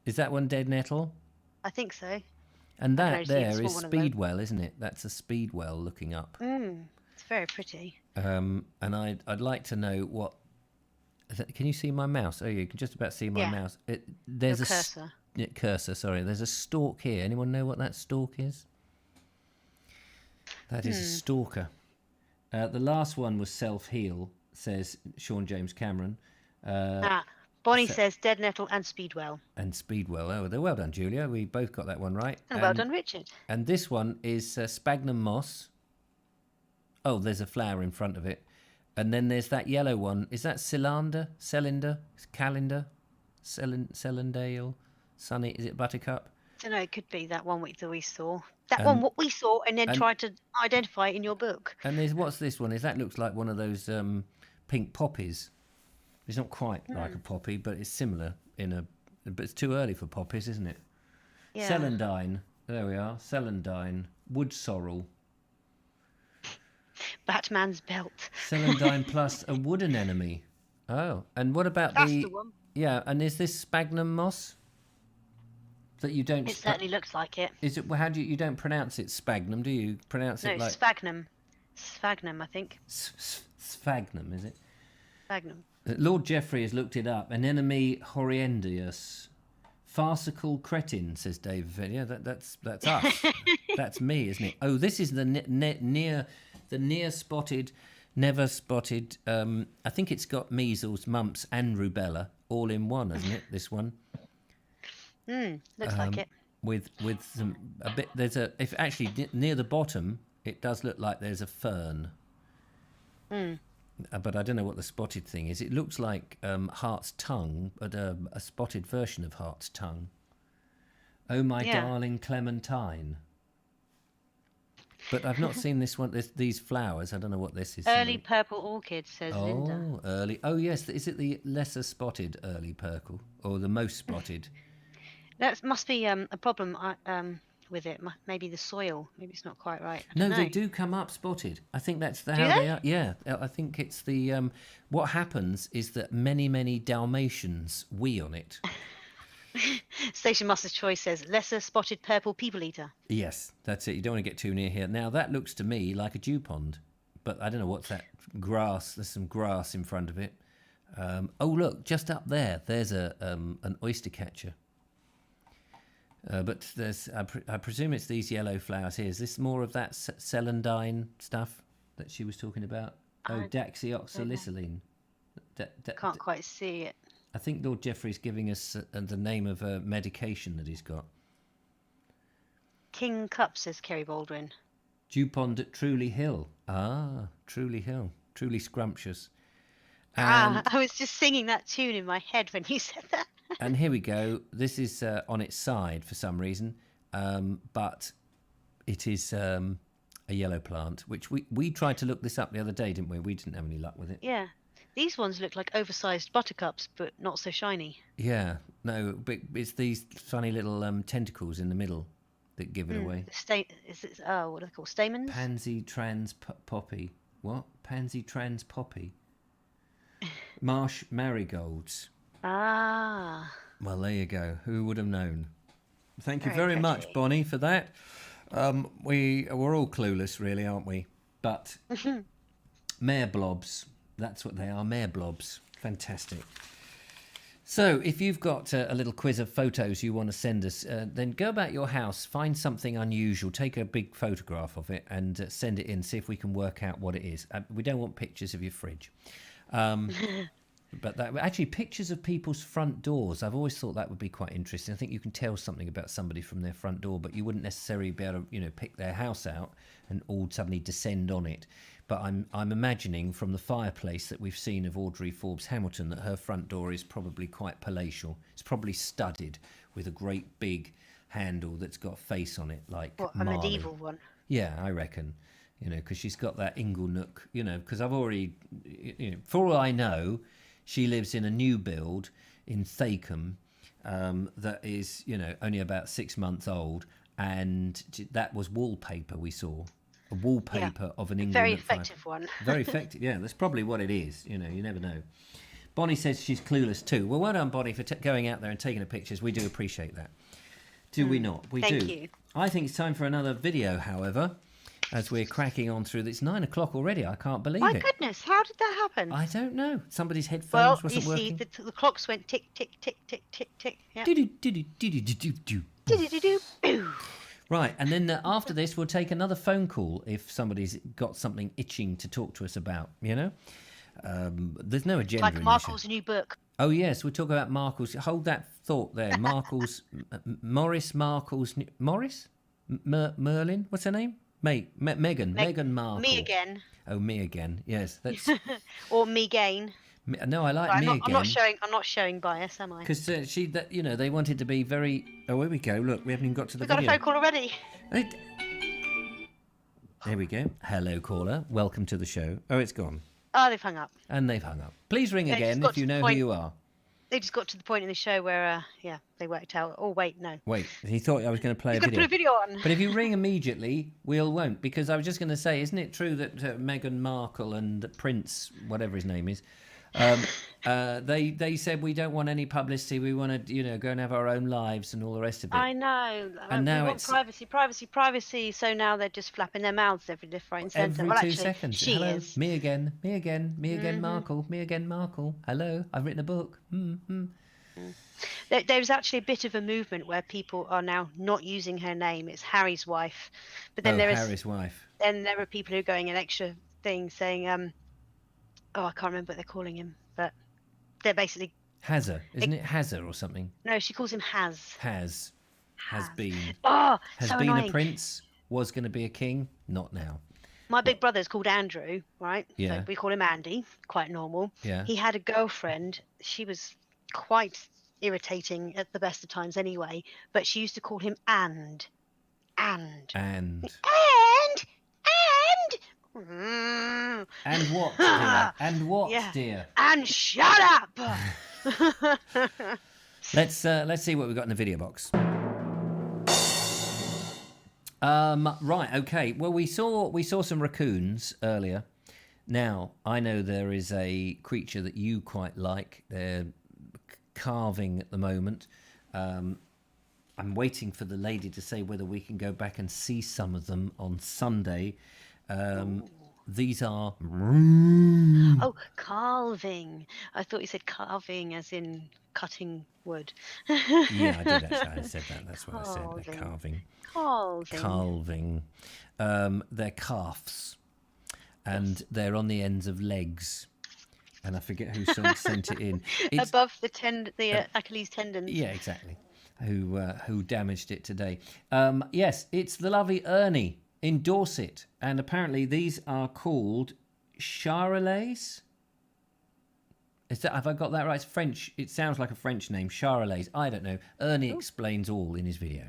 Is that one dead nettle? I think so. And I can that only see a there small is one of those. Speedwell, isn't it? That's a Speedwell looking up. It's very pretty. And I'd like to know what. Can you see my mouse? Oh, you can just about see my Yeah. mouse. There's Your a cursor. cursor. Sorry, there's a stalk here. Anyone know what that stalk is? That is a stalker. The last one was self-heal, says Sean James Cameron. Bonnie says Dead Nettle and Speedwell. And Speedwell. Oh, they're well done, Julia. We both got that one right. And well done, Richard. And this one is Sphagnum Moss. Oh, there's a flower in front of it. And then there's that yellow one. Is that Cylinder? Calendar? Celindale? Sunny? Is it Buttercup? I don't know, it could be that one that we saw. What we saw and then tried to identify it in your book. And there's, what's this one? That looks like one of those pink poppies. It's not quite like a poppy, but it's similar but it's too early for poppies, isn't it? Yeah. Celandine. There we are. Celandine. Wood sorrel. Batman's belt. Celandine plus a wood anemone. Oh, and what about That's the one. Yeah, and is this Sphagnum Moss? That you don't. It certainly looks like it. Is it? How do you don't pronounce it Sphagnum? Do you pronounce it No, like Sphagnum. Sphagnum, I think. Sphagnum? Is it? Sphagnum. Lord Jeffrey has looked it up. Anemone horrendous. Farcical cretin, says Dave. Yeah, that's us. That's me, isn't it? Oh, this is the near spotted, never spotted. I think it's got measles, mumps, and rubella all in one, hasn't it? This one. Looks like it. With some a bit. If actually near the bottom, it does look like there's a fern. But I don't know what the spotted thing is. It looks like Hart's tongue, but a spotted version of Hart's tongue. Oh, my darling Clementine. But I've not seen this one. These flowers. I don't know what this is. Early purple orchid, says Linda. Oh, early. Oh, yes. Is it the lesser spotted early purple or the most spotted? That must be a problem with it. Maybe the soil. Maybe it's not quite right. I No, don't know. they do come up spotted. I think that's how they? they are. Yeah, I think it's the. What happens is that many Dalmatians wee on it. Station Master's Choice says lesser spotted purple people eater. Yes, that's it. You don't want to get too near here. Now that looks to me like a dew pond, but I don't know what's that grass. There's some grass in front of it. Oh look, just up there. There's an oyster catcher. But there's, I presume it's these yellow flowers here. Is this more of that celandine stuff that she was talking about? Oh, daxioxylicyline. Can't quite see it. I think Lord Jeffrey's giving us the name of a medication that he's got. King Cup, says Kerry Baldwin. Dew pond at Truly Hill. Ah, Truly Hill. Truly scrumptious. And, I was just singing that tune in my head when you said that. And here we go. This is on its side for some reason, but it is a yellow plant, which we tried to look this up the other day, didn't we? We didn't have any luck with it. Yeah. These ones look like oversized buttercups, but not so shiny. Yeah, no, but it's these funny little tentacles in the middle that give it away. What are they called? Stamens? Pansy trans poppy. What? Pansy trans poppy. Marsh marigolds. Ah. Well, there you go. Who would have known? Thank you Very very much, pretty. Bonnie, for that. We're all clueless, really, aren't we? But mare blobs. That's what they are, mare blobs. Fantastic. So if you've got a little quiz of photos you want to send us, then go about your house, find something unusual, take a big photograph of it and send it in, see if we can work out what it is. We don't want pictures of your fridge. But actually, pictures of people's front doors, I've always thought that would be quite interesting. I think you can tell something about somebody from their front door, but you wouldn't necessarily be able to, pick their house out and all suddenly descend on it. But I'm imagining from the fireplace that we've seen of Audrey Forbes Hamilton that her front door is probably quite palatial. It's probably studded with a great big handle that's got a face on it, like What, a Marley. medieval one? Yeah, I reckon. Because she's got that ingle nook. Because I've already, for all I know, she lives in a new build in Thacombe that is, only about 6 months old, and that was wallpaper we saw. A wallpaper of an England. Very effective one. Very effective. Yeah, that's probably what it is. You never know. Bonnie says she's clueless too. Well done, Bonnie, for going out there and taking the pictures. We do appreciate that. Do we not? We Thank do. you. I think it's time for another video, however, as we're cracking on through. It's 9 o'clock already. I can't believe My it. goodness, how did that happen? I don't know. Somebody's Well, headphones you wasn't see, working. the clocks went tick, tick, tick, tick, tick, tick. Yeah. Do-do-do-do-do-do-do-do. Do-do-do-do. Right, and then after this, we'll take another phone call if somebody's got something itching to talk to us about, you know? There's no agenda Like in this Markle's new book. Oh, yes, we'll talk about Markle's. Hold that thought there. Markle's. Morris Markle's. Morris? Merlin? What's her name? Meghan. Meghan Markle. Me again. Oh, me again. Yes, that's. Or me gain. No, I like Right, me again. I'm not showing bias, am I? Because they wanted to be very. Oh, here we go. Look, we haven't even got to the We've got a video. phone call already. There we go. Hello, caller. Welcome to the show. Oh, it's gone. Oh, they've hung up. And they've hung up. Please ring They've again just got if you to the know who point. you are. They just got to the point in the show where, they worked out. Oh, wait, no. Wait, he thought I was going to play You've a got to video. put a video on. But if you ring immediately, won't. Because I was just going to say, isn't it true that Meghan Markle and Prince, whatever his name is, they said we don't want any publicity. We want to, go and have our own lives and all the rest of it. I know. And now we want it's privacy. So now they're just flapping their mouths every left, right, and centre. every Well, 2 actually, seconds. she Hello, is. me again, Markle, me again, Markle. Hello, I've written a book. There's actually a bit of a movement where people are now not using her name. It's Harry's wife. But then Harry's wife. Then there are people who are going an extra thing saying, I can't remember what they're calling him, but they're basically Hazza, isn't it Hazza or something? no, she calls him Has. Has been. Oh, Has so been annoying. a prince. Was going to be a king. Not now. My big brother's called Andrew, right? Yeah. So we call him Andy, quite normal. Yeah. He had a girlfriend. She was quite irritating at the best of times anyway, but she used to call him And. And what, dear? And what, Yeah. dear? And shut up! Let's see what we've got in the video box. Right, okay. Well, we saw some raccoons earlier. Now, I know there is a creature that you quite like. They're carving at the moment. I'm waiting for the lady to say whether we can go back and see some of them on Sunday. These are... Oh, carving. I thought you said carving as in cutting wood. Yeah, I did actually. I said that. That's what I said. They're carving. Carving. They're calves. And they're on the ends of legs. And I forget who sent it in. It's, Above the Achilles tendons. yeah, exactly. Who damaged it today. Yes, it's the lovely Ernie in Dorset. And apparently these are called charolais. Have I got that right? It's French. It sounds like a French name. Charolais. I don't know. Ernie explains all in his video.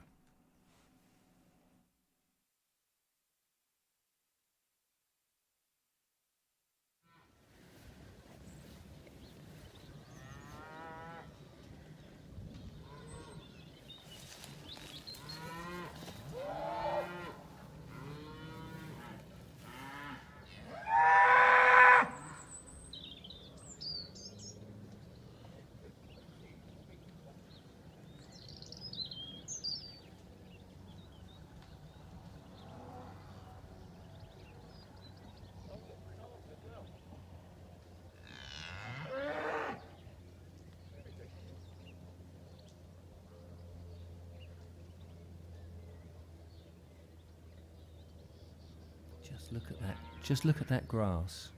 Look at that. Just look at that grass.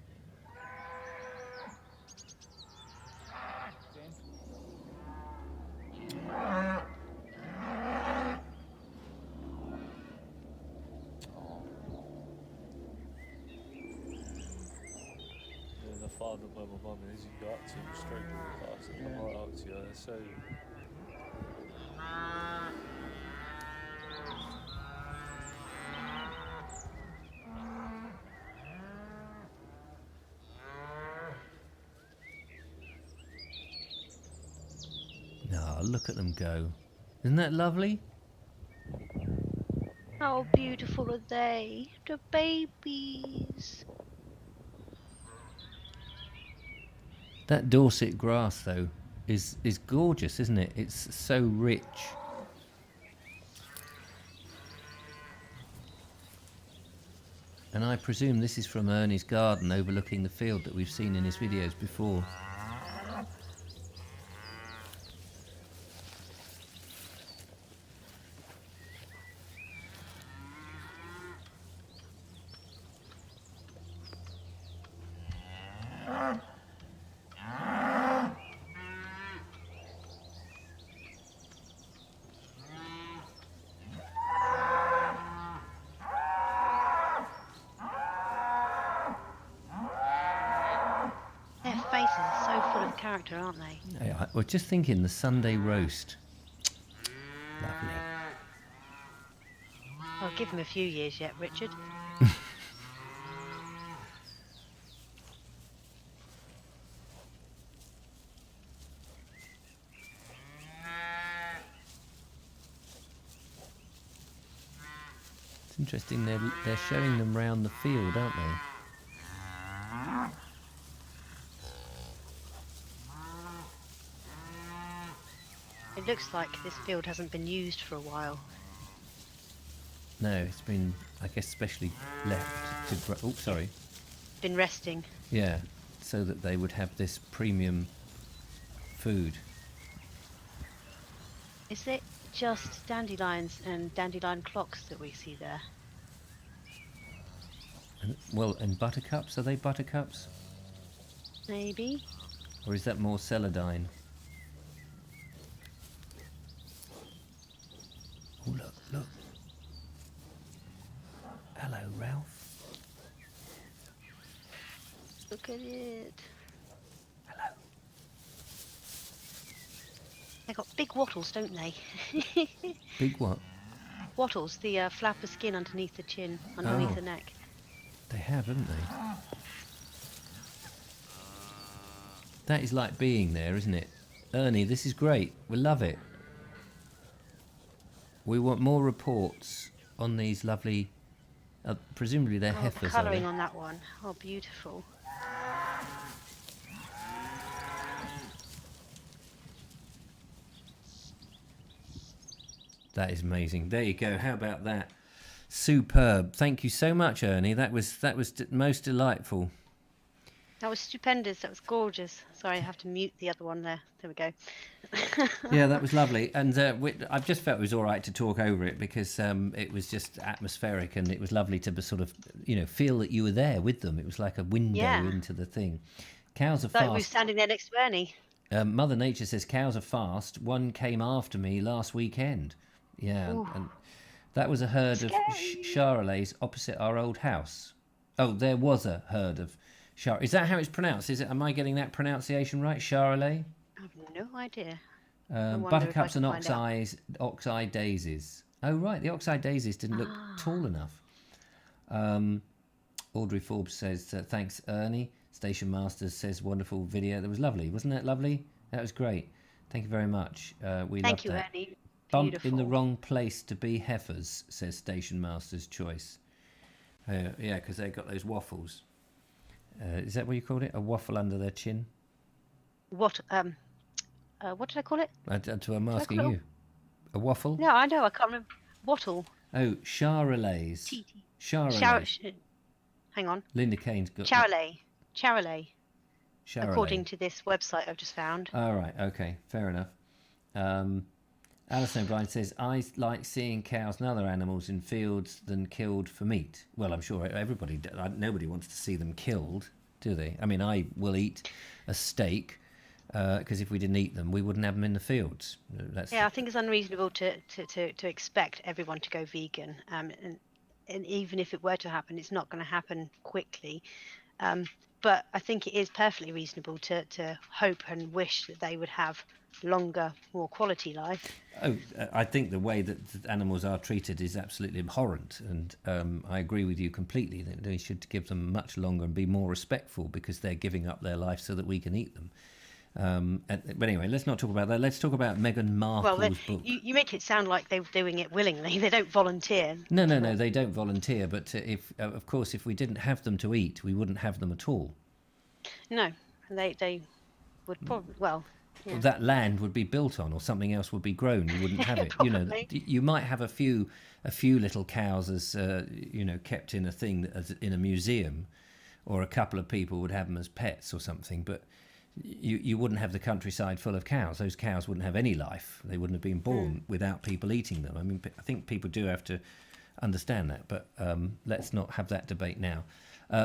The father where my mum is, you go up to him straight to the class and come right up to you. So No, look at them go. Isn't that lovely? How beautiful are they? The babies. That Dorset grass, though, is gorgeous, isn't it? It's so rich. And I presume this is from Ernie's garden overlooking the field that we've seen in his videos before. Their faces are so full of character, aren't they? Yeah, I was just thinking the Sunday roast. Lovely. I'll give him a few years yet, Richard. It's interesting, they're showing them round the field, aren't they? It looks like this field hasn't been used for a while. No, it's been, I guess, specially left to grow. Oh, sorry. Been resting. Yeah, so that they would have this premium food. Is it just dandelions and dandelion clocks that we see there? And buttercups, are they buttercups? Maybe. Or is that more celandine? Oh, look, look. Hello, Ralph. Look at it. Hello. They got big wattles, don't they? Big what? Wattles, the flap of skin underneath the chin, underneath Oh. the neck. They have, haven't they? That is like being there, isn't it? Ernie, this is great. We love it. We want more reports on these lovely... presumably they're Oh, the heifers, are colouring they? on that one. Oh, beautiful. That is amazing. There you go. How about that? Superb. Thank you so much, Ernie. That was most delightful. That was stupendous. That was gorgeous. Sorry, I have to mute the other one there. There we go. Yeah, that was lovely. And I've just felt it was all right to talk over it because it was just atmospheric and it was lovely to sort of, feel that you were there with them. It was like a window Yeah. into the thing. Cows are Like we were fast. standing there next to Ernie. Mother Nature says cows are fast. One came after me last weekend. Yeah, and that was a herd of Charolais opposite our old house. Oh, there was a herd of Char. Is that how it's pronounced? Am I getting that pronunciation right? Charolais? I have no idea. wonder if I Buttercups can and find out. oxeye daisies. Oh, right, the oxeye daisies didn't look tall enough. Audrey Forbes says, thanks, Ernie. Station Masters says, wonderful video. That was lovely. Wasn't that lovely? That was great. Thank you very much. We Thank loved you, that. Ernie. Bump Beautiful. in the wrong place to be heifers, says Station Master's Choice. Yeah, because they've got those waffles. Is that what you called it? A waffle under their chin? What did I call it? I'm asking call it you. A waffle? No, I know. I can't remember. Wattle. Oh, Charolais. T-T. Charolais. Hang on. Linda Kane's got... Charolais. Charolais. Charolais. According to this website I've just found. All right, okay, fair enough. Alison O'Brien says, I like seeing cows and other animals in fields than killed for meat. Well, I'm sure everybody, nobody wants to see them killed, do they? I mean, I will eat a steak because if we didn't eat them, we wouldn't have them in the fields. Yeah, I think it's unreasonable to expect everyone to go vegan. And even if it were to happen, it's not going to happen quickly. But I think it is perfectly reasonable to hope and wish that they would have longer, more quality life. Oh, I think the way that animals are treated is absolutely abhorrent, and I agree with you completely that we should give them much longer and be more respectful because they're giving up their life so that we can eat them. But anyway, let's not talk about that. Let's talk about Meghan Markle's book. You make it sound like they're doing it willingly. They don't volunteer. No, they don't volunteer. But of course, if we didn't have them to eat, we wouldn't have them at all. No, they would probably. Well, that land would be built on, or something else would be grown. You wouldn't have it. You know, Probably. you might have a few little cows as kept in a thing as in a museum, or a couple of people would have them as pets or something. But you wouldn't have the countryside full of cows. Those cows wouldn't have any life. They wouldn't have been born without people eating them. I mean, I think people do have to understand that, but let's not have that debate now.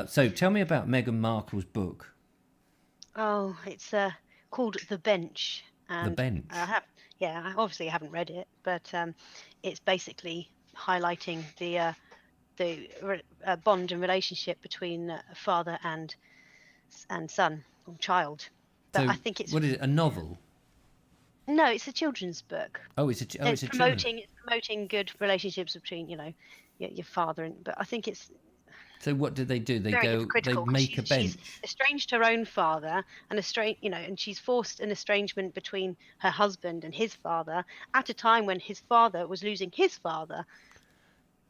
So tell me about Meghan Markle's book. Oh, it's called The Bench. And The Bench. I obviously haven't read it, but it's basically highlighting the bond and relationship between father and son or child. But So I think it's what is it? A novel? no, it's a children's book. Oh, it's a It's children's. promoting good relationships between your father and. But I think it's So what did they do? They very go. They hypocritical 'cause make a bench. she's estranged her own father and she's forced an estrangement between her husband and his father at a time when his father was losing his father.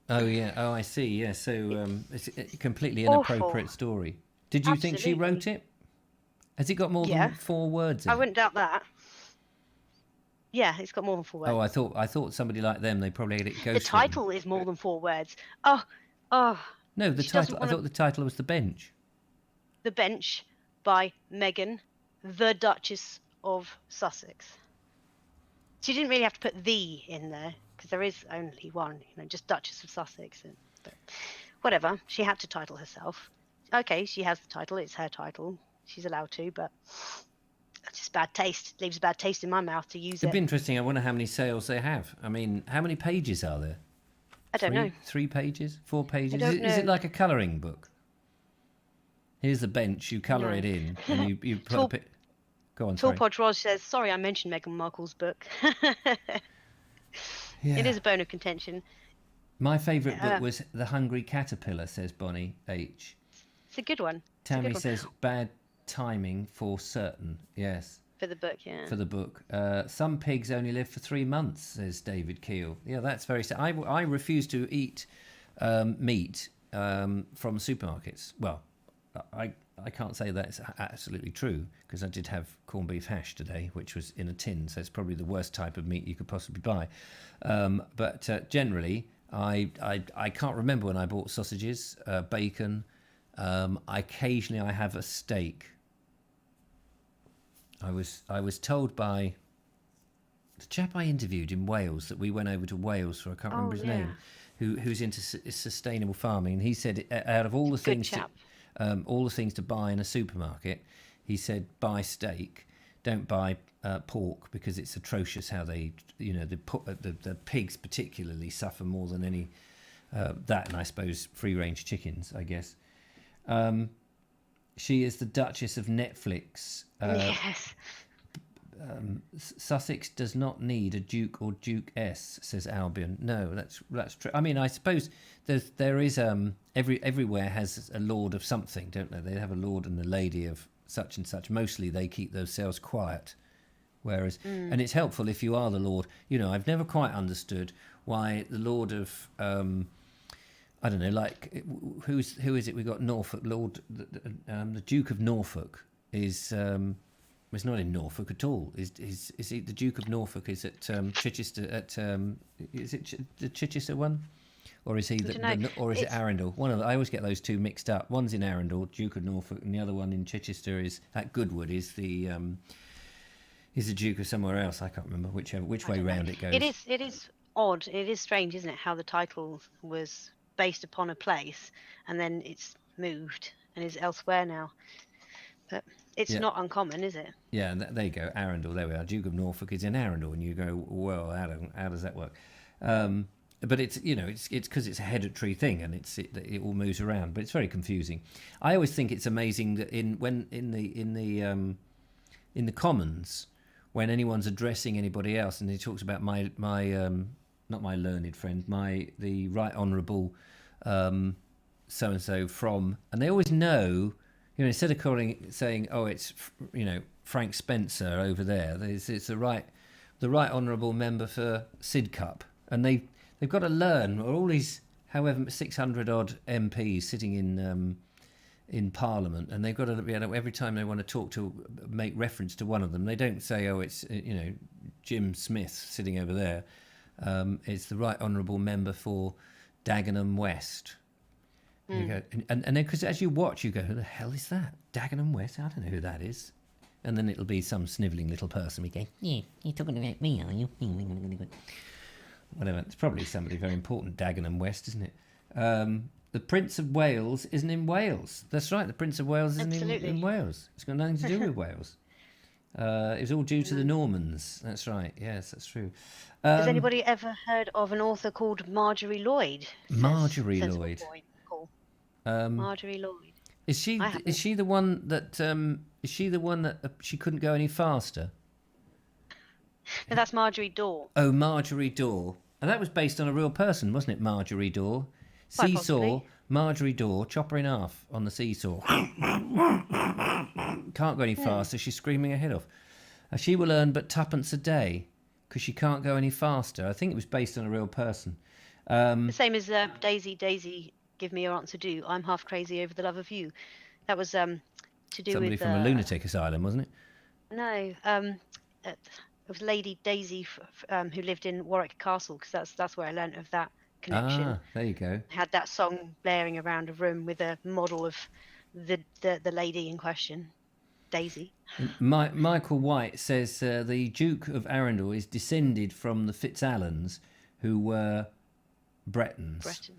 Oh yeah. Oh, I see. Yeah. So it's a completely Awful. inappropriate story. Did you think she wrote Absolutely. it? Has it got more Yeah. than 4 words in I it? wouldn't doubt that. Yeah, it's got more than 4 words. Oh, I thought somebody like them, they probably had it ghostwritten. The title is more than 4 words. Oh, No, the she doesn't title. I wanna- thought the title was The Bench. The Bench by Meghan, the Duchess of Sussex. She didn't really have to put "the" in there because there is only one, just Duchess of Sussex. But whatever, she had to title herself. Okay, she has the title; it's her title. She's allowed to, but it's just bad taste. It leaves a bad taste in my mouth to use It'd it. be interesting. I wonder how many sales they have. I mean, how many pages are there? I don't know. 3 pages? 4 pages? don't Is it know. like a colouring book? Here's the bench. You colour No. it in, and you put a Tall- bit. Go on, sorry. Tallpod Raj says, "Sorry, I mentioned Meghan Markle's book." Yeah. It is a bone of contention. My favourite book was The Hungry Caterpillar, says Bonnie H. It's a good one. It's a Tammy good one. says bad timing for certain. Yes, For the book, yeah. for the book. Some pigs only live for 3 months, says David Keel. Yeah, that's very sad. I refuse to eat meat from supermarkets. Well, I can't say that's absolutely true because I did have corned beef hash today, which was in a tin, so it's probably the worst type of meat you could possibly buy. But generally, I can't remember when I bought sausages, bacon. Occasionally, I have a steak. I was told by the chap I interviewed in Wales that we went over to Wales for, I can't remember his name, who's into sustainable farming, and he said out of all the things chap. all the things to buy in a supermarket, he said buy steak, don't buy pork because it's atrocious how they the pigs particularly suffer more than any that, and I suppose free range chickens, I guess. She is the Duchess of Netflix. Yes. Sussex does not need a Duke or Duke-S, says Albion. No, that's true. I mean, I suppose there is everywhere has a lord of something, don't they? They have a lord and a lady of such and such. Mostly they keep themselves quiet. Whereas, and it's helpful if you are the lord. I've never quite understood why the lord of I don't know, like who is it? We got Norfolk Lord, the Duke of Norfolk is. It's not in Norfolk at all. Is he the Duke of Norfolk? Is at Chichester? Is it the Chichester one, or is he or is it Arundel? I always get those two mixed up. One's in Arundel, Duke of Norfolk, and the other one in Chichester is at Goodwood. Is the Duke of somewhere else? I can't remember which way round it goes. It is odd. It is strange, isn't it? How the title was based upon a place, and then it's moved and is elsewhere now. But it's not uncommon, is it? Yeah, there you go, Arundel. There we are. Duke of Norfolk is in Arundel, and you go, well, how does that work? But it's it's because it's a hereditary thing, and it all moves around. But it's very confusing. I always think it's amazing that in the Commons, when anyone's addressing anybody else, and he talks about my not my learned friend, the Right Honourable so and so from, and they always know. Instead of saying, "Oh, it's Frank Spencer over there," it's the right honourable member for Sidcup, and they've got to learn all these, however 600 odd MPs sitting in Parliament, and they've got to, every time they want to make reference to one of them, they don't say, oh, it's, Jim Smith sitting over there. It's the Right Honourable Member for Dagenham West. You go, and then, because as you watch, you go, who the hell is that? Dagenham West? I don't know who that is. And then it'll be some snivelling little person. We go, yeah, you're talking about me, are you? Whatever. It's probably somebody very important, Dagenham West, isn't it? The Prince of Wales isn't in Wales. That's right, the Prince of Wales isn't in Wales. It's got nothing to do with Wales. It was all due to the Normans. That's right. Yes, that's true. Has anybody ever heard of an author called Marjorie Lloyd? Marjorie Lloyd. Marjorie Lloyd. Is she the one that she couldn't go any faster? No, that's Marjorie Daw. Oh, Marjorie Daw. And that was based on a real person, wasn't it? Marjorie Daw. Quite Seesaw, possibly. Marjorie Daw, chop her in half on the seesaw. Can't go any faster, she's screaming her head off. She will earn but twopence a day because she can't go any faster. I think it was based on a real person. The same as Daisy, give me your answer do. I'm half crazy over the love of you. That was to do Somebody with... from a lunatic asylum, wasn't it? No, it was Lady Daisy who lived in Warwick Castle, because that's where I learnt of that connection. Ah, there you go. Had that song blaring around a room with a model of the lady in question, Daisy. Michael White says the Duke of Arundel is descended from the Fitzalans, who were Bretons.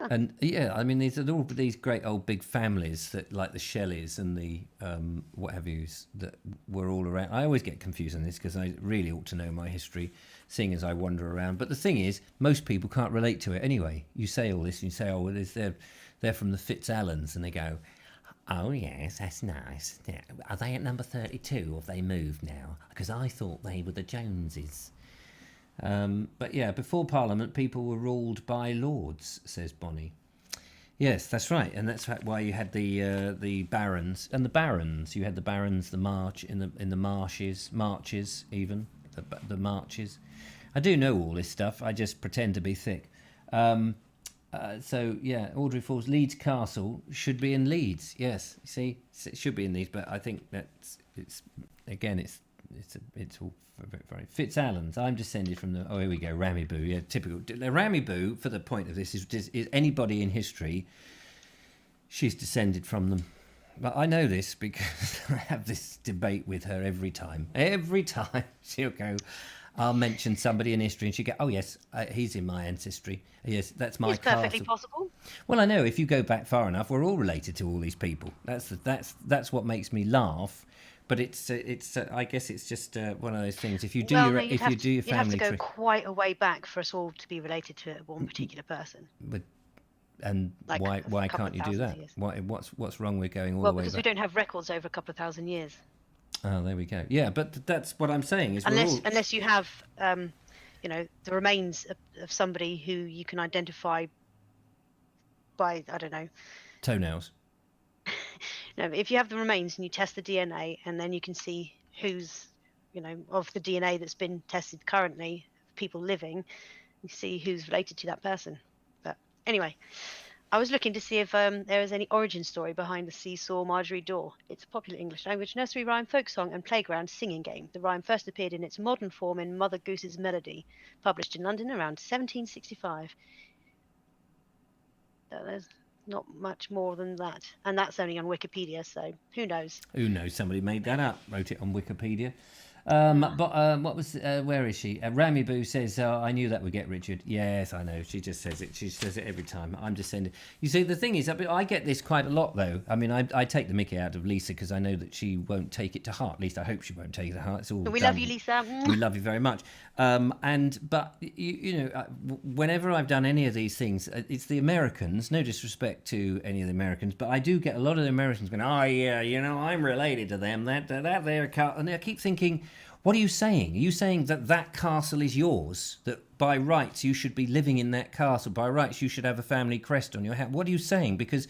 And yeah, I mean, these are all these great old big families that, like the Shelleys and the what have yous, that were all around. I always get confused on this because I really ought to know my history, seeing as I wander around. But the thing is, most people can't relate to it anyway. You say all this, and you say, "Oh, well, they're from the Fitzalans," and they go, "Oh yes, that's nice. Yeah. Are they at number 32, or have they moved now? Because I thought they were the Joneses." But yeah, before Parliament, people were ruled by lords, says Bonnie. Yes, that's right, and that's why you had the barons and the barons. You had the barons, the march in the marches even the marches. I do know all this stuff. I just pretend to be thick. So yeah, Audrey Falls, Leeds Castle should be in Leeds. Yes, see, it should be in Leeds, but I think it's all very Fitzalans. I'm descended from the. Oh, here we go. Ramiboo. Yeah, typical. Ramiboo. For the point of this, is anybody in history. She's descended from them. But I know this because I have this debate with her every time. Every time she'll go, I'll mention somebody in history, and she'll go, "Oh yes, he's in my ancestry. Yes, that's my castle." It's perfectly possible. Well, I know if you go back far enough, we're all related to all these people. That's what makes me laugh. But it's I guess it's just one of those things. If you do your you'd have family to go tree, quite a way back for us all to be related to one particular person. and Like why a couple can't of you do thousand that? years. What's wrong with going all Well, the way because back? we don't have records over a couple of thousand years. Oh, there we go. Yeah, but that's what I'm saying is Unless you have the remains of somebody who you can identify by, I don't know. toenails. No, if you have the remains and you test the DNA, and then you can see who's, of the DNA that's been tested currently, people living, you see who's related to that person. But anyway, I was looking to see if there is any origin story behind the Seesaw Marjorie Daw. It's a popular English language nursery rhyme, folk song, and playground singing game. The rhyme first appeared in its modern form in Mother Goose's Melody, published in London around 1765. There's not much more than that, and that's only on Wikipedia, so who knows. Who knows? Somebody made that up, wrote it on Wikipedia. But what was? Where is she? Ramiboo says, "I knew that would get Richard." Yes, I know. She just says it. She says it every time. I'm descended. You see, the thing is, I get this quite a lot, though. I mean, I take the mickey out of Lisa because I know that she won't take it to heart. At least I hope she won't take it to heart. It's all. We love you, Lisa. We love you very much. But whenever I've done any of these things, it's the Americans. No disrespect to any of the Americans, but I do get a lot of the Americans going, "Oh yeah, I'm related to them. That their car," and I keep thinking, what are you saying? Are you saying that castle is yours? That by rights you should be living in that castle? By rights you should have a family crest on your hat? What are you saying? Because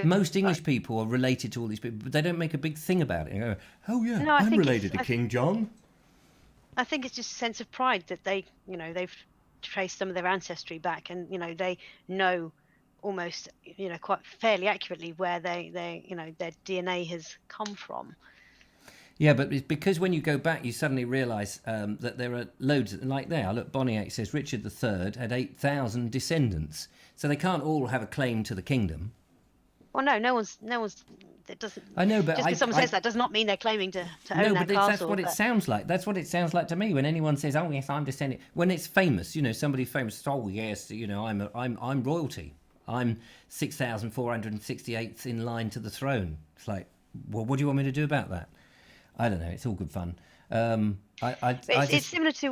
most English people are related to all these people, but they don't make a big thing about it. They go, "Oh yeah, No, I'm related to King John." I think it's just a sense of pride that they've traced some of their ancestry back, and they know almost, quite fairly accurately where their DNA has come from. Yeah, but it's because when you go back, you suddenly realise that there are loads. Like there, look, Boniek says Richard III had 8,000 descendants, so they can't all have a claim to the kingdom. Well, no one's. It doesn't. I know, but just because someone says that does not mean they're claiming to own that castle. That's what it sounds like. That's what it sounds like to me when anyone says, "Oh yes, I'm descendant." When it's famous, somebody famous. Oh yes, I'm royalty. I'm 6,468th in line to the throne. It's like, well, what do you want me to do about that? I don't know. It's all good fun. It's similar to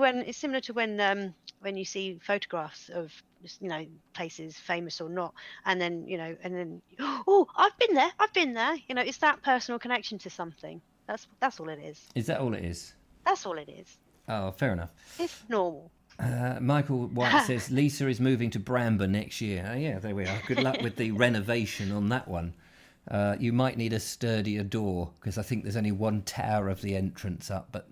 when you see photographs of places, famous or not, and then oh, I've been there. It's that personal connection to something. That's all it is. Is that all it is? That's all it is. Oh, fair enough. It's normal. Michael White says Lisa is moving to Bramber next year. Oh, yeah, there we are. Good luck with the renovation on that one. You might need a sturdier door because I think there's only one tower of the entrance up, but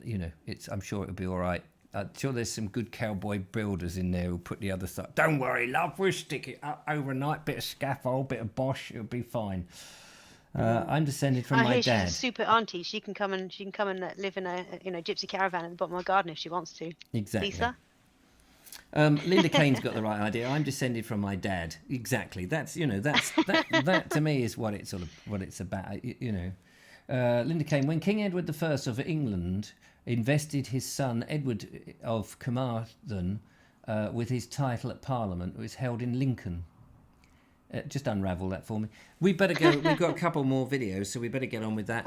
I'm sure it'll be all right. I'm sure there's some good cowboy builders in there who'll put the other side. Don't worry, love, we'll stick it up overnight. Bit of scaffold, bit of Bosch, it'll be fine. I'm descended from my dad. She's a super auntie. She can come and live in a gypsy caravan at the bottom of my garden if she wants to. Exactly. Lisa. Linda Kane's got the right idea. I'm descended from my dad. Exactly. That's that to me is what it's about. Linda Kane. When King Edward I of England invested his son Edward of Carmarthen with his title at Parliament, it was held in Lincoln. Just unravel that for me. We better go. We've got a couple more videos, so we better get on with that.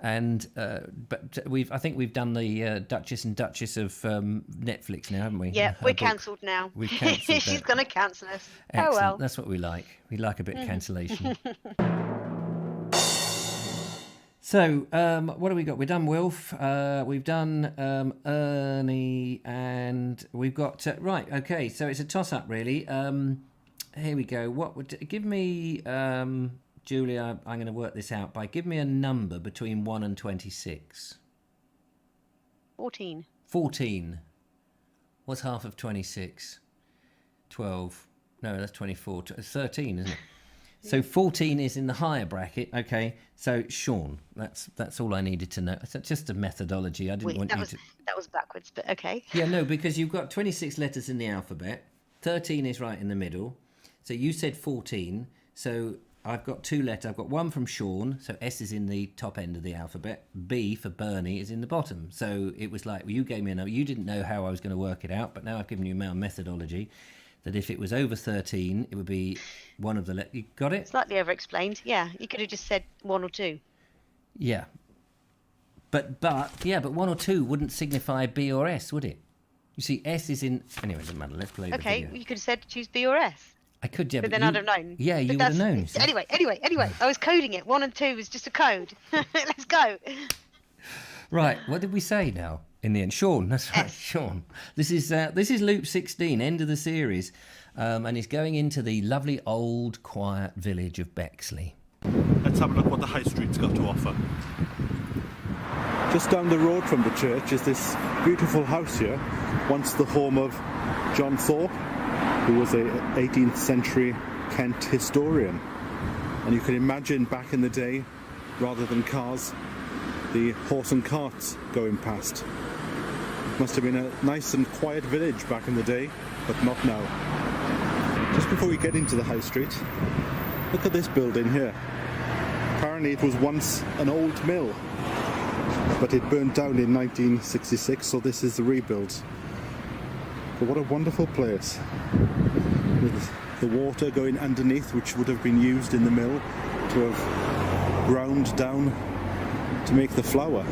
I think we've done the Duchess and Duchess of Netflix now, haven't we? Yeah, we're cancelled now. We've cancelled. She's going to cancel us. Excellent. Oh well. That's what we like. We like a bit of cancellation. So, what have we got? We've done Wilf, we've done Ernie, and we've got... right, okay, so it's a toss-up, really. Here we go. What would... Give me... Julia, I'm going to work this out by... Give me a number between 1 and 26. 14. 14. What's half of 26? 12. No, that's 24. 13, isn't it? So 14 is in the higher bracket. Okay. So Sean, that's all I needed to know. It's just a methodology. I didn't want you to. That was backwards, but okay. Yeah, no, because you've got 26 letters in the alphabet. 13 is right in the middle. So you said 14. So I've got two letters. I've got one from Sean. So S is in the top end of the alphabet. B for Bernie is in the bottom. So it was like, well, you gave me a number. You didn't know how I was going to work it out, but now I've given you my methodology. That if it was over 13, it would be one of the letters. You got it? Slightly over-explained. Yeah, you could have just said 1 or 2. Yeah. But 1 or 2 wouldn't signify B or S, would it? You see, S is in... Anyway, it doesn't matter. Let's play the video. Okay, you could have said choose B or S. I could, yeah. But then I'd have known. Yeah, you would have known. So. Anyway, I was coding it. 1 and 2 was just a code. Let's go. Right, what did we say now? In the end, Sean, that's right, Sean. This is Loop 16, end of the series, and he's going into the lovely old quiet village of Bexley. Let's have a look what the high street's got to offer. Just down the road from the church is this beautiful house here, once the home of John Thorpe, who was a 18th century Kent historian. And you can imagine back in the day, rather than cars, the horse and carts going past. Must have been a nice and quiet village back in the day, but not now. Just before we get into the high street, look at this building here. Apparently it was once an old mill, but it burnt down in 1966, so this is the rebuild. But what a wonderful place. With the water going underneath, which would have been used in the mill to have ground down to make the flour.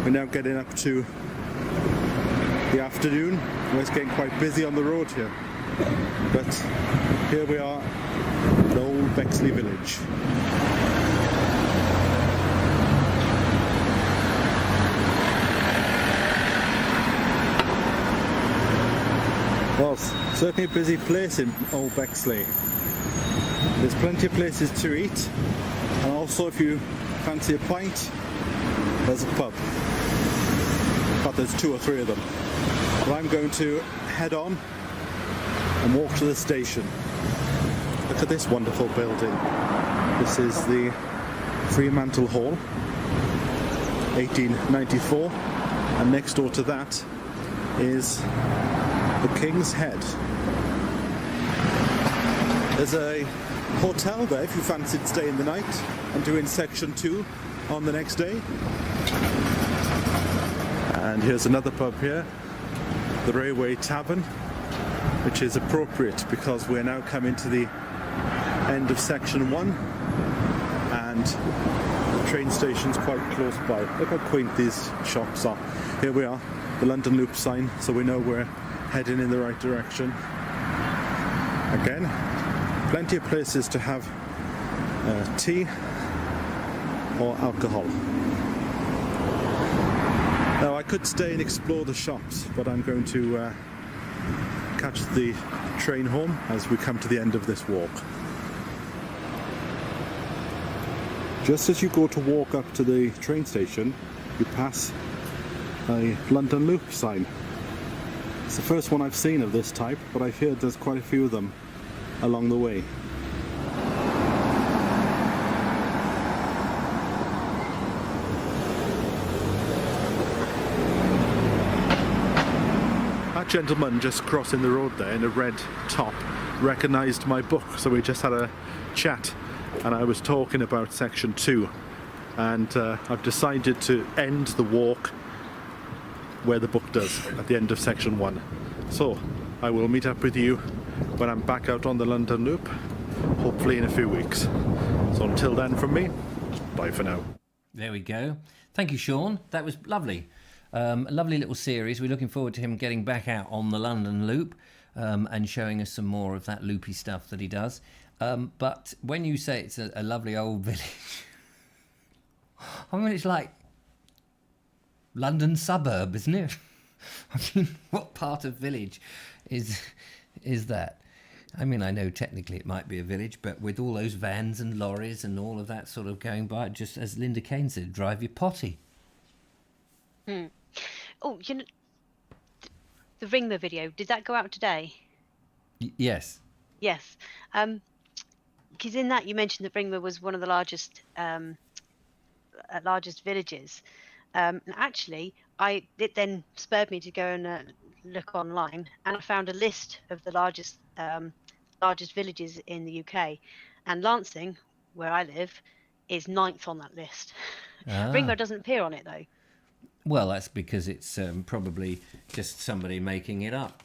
We're now getting up to the afternoon. It's getting quite busy on the road here. But here we are at the old Bexley village. Well, certainly a busy place in old Bexley. There's plenty of places to eat, and also if you fancy a pint, there's a pub. But there's 2 or 3 of them. But I'm going to head on and walk to the station. Look at this wonderful building. This is the Fremantle Hall, 1894, and next door to that is the King's Head. There's a hotel there if you fancied staying the night and doing section 2 on the next day. And here's another pub here, the Railway Tavern, which is appropriate because we're now coming to the end of section 1 and the train station's quite close by. Look how quaint these shops are. Here we are, the London Loop sign, so we know we're heading in the right direction. Again, plenty of places to have tea or alcohol. Now I could stay and explore the shops, but I'm going to catch the train home as we come to the end of this walk. Just as you go to walk up to the train station, you pass a London Loop sign. It's the first one I've seen of this type, but I've heard there's quite a few of them along the way. That gentleman just crossing the road there in a red top recognised my book, so we just had a chat and I was talking about section 2, and I've decided to end the walk where the book does, at the end of section 1. So I will meet up with you when I'm back out on the London Loop, hopefully in a few weeks. So until then from me, bye for now. There we go. Thank you, Sean. That was lovely. A lovely little series. We're looking forward to him getting back out on the London Loop and showing us some more of that loopy stuff that he does. But when you say it's a lovely old village, I mean, it's like London suburb, isn't it? I mean, what part of village is that? I mean, I know technically it might be a village, but with all those vans and lorries and all of that sort of going by, just as Linda Kane said, drive your potty. Oh, you know, the Ringmer video, did that go out today? Yes. Yes. Because in that you mentioned that Ringmer was one of the largest villages. And actually, it then spurred me to go and look online, and I found a list of the largest villages in the UK, and Lancing, where I live, is 9th on that list. Ringmer doesn't appear on it though. Well, that's because it's probably just somebody making it up.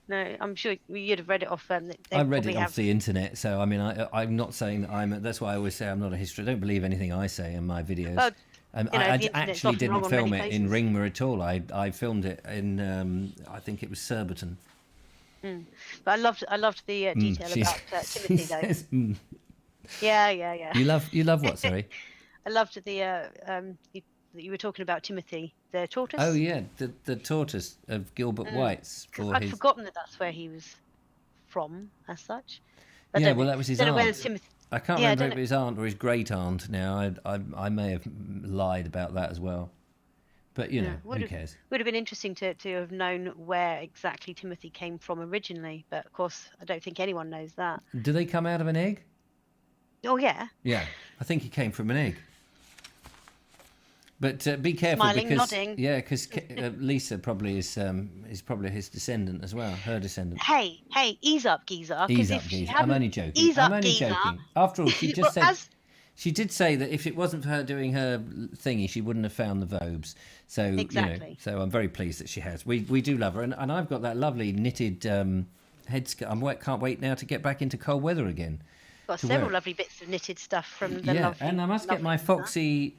No, I'm sure you'd have read it off. I read it off the internet, so I mean, I'm not saying that that's why I always say I'm not a historian. I don't believe anything I say in my videos. Well, I actually didn't film it in Ringmer at all. I filmed it in, I think it was Surbiton. But I loved the detail about Timothy though. Says, Yeah. You love what? Sorry. I loved that you were talking about Timothy, the tortoise. Oh yeah, the tortoise of Gilbert White's. I'd forgotten that that's where he was from, as such. That was his aunt. Timothy... I can't remember if it was his aunt or his great aunt now. I may have lied about that as well. But, you know, who cares? Would have been interesting to have known where exactly Timothy came from originally. But, of course, I don't think anyone knows that. Do they come out of an egg? Oh, yeah. Yeah, I think he came from an egg. But be careful, Smiling, because nodding. Yeah, because Lisa probably is probably his descendant as well, her descendant. Hey, ease up, geezer. Ease up, geezer. I'm only joking. I'm only joking. After all, she just said she did say that if it wasn't for her doing her thingy, she wouldn't have found the Vobes. So exactly. So I'm very pleased that she has. We do love her, and I've got that lovely knitted headscarf. I can't wait now to get back into cold weather again. Got several lovely bits of knitted stuff from the lovely. And I must get my foxy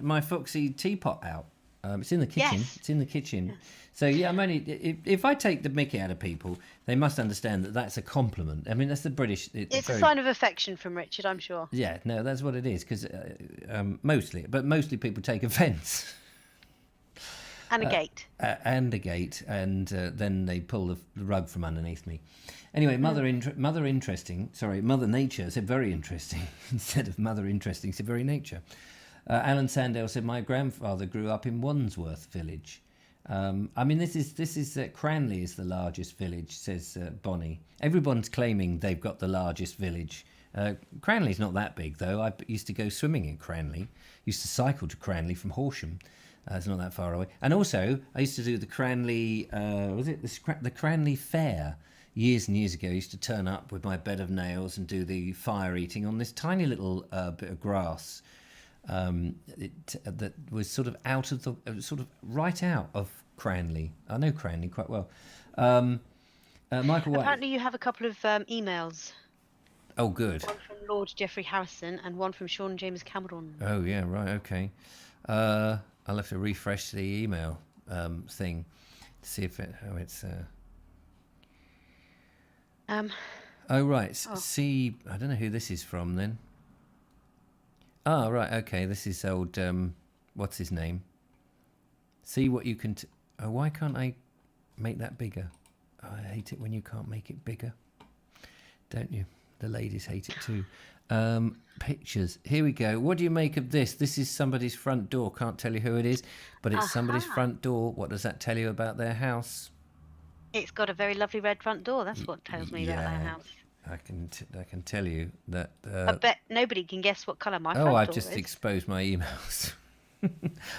teapot out. It's in the kitchen. Yes. It's in the kitchen. Yes. So yeah, I'm only if I take the mickey out of people, they must understand that that's a compliment. I mean, that's the British. It's a sign of affection from Richard, I'm sure. Yeah, no, that's what it is. Because mostly people take offence. And a gate. And then they pull the rug from underneath me. Anyway, Mother Nature said very interesting instead of Mother Interesting said very nature. Alan Sandell said, my grandfather grew up in Wandsworth village. I mean, this is Cranley is the largest village, says Bonnie. Everyone's claiming they've got the largest village. Cranley's not that big, though. I used to go swimming in Cranley. Used to cycle to Cranley from Horsham. It's not that far away. And also, I used to do the Cranley, the Cranley Fair years and years ago. I used to turn up with my bed of nails and do the fire eating on this tiny little bit of grass that was sort of right out of Cranley. I know Cranley quite well. Michael White. Apparently, you have a couple of emails. Oh, good. One from Lord Geoffrey Harrison and one from Sean James Cameron. Oh, yeah, right, okay. I'll have to refresh the email thing to see if it's... Oh, right. See, I don't know who this is from then. Oh, right, okay. This is old... what's his name? See what you can... Oh, why can't I make that bigger? Oh, I hate it when you can't make it bigger. Don't you? The ladies hate it too. Pictures. Here we go. What do you make of this? This is somebody's front door. Can't tell you who it is, but it's somebody's front door. What does that tell you about their house? It's got a very lovely red front door. That's what tells me about their house. I can tell you that. I bet nobody can guess what colour my front door is. Oh, I've just exposed my emails.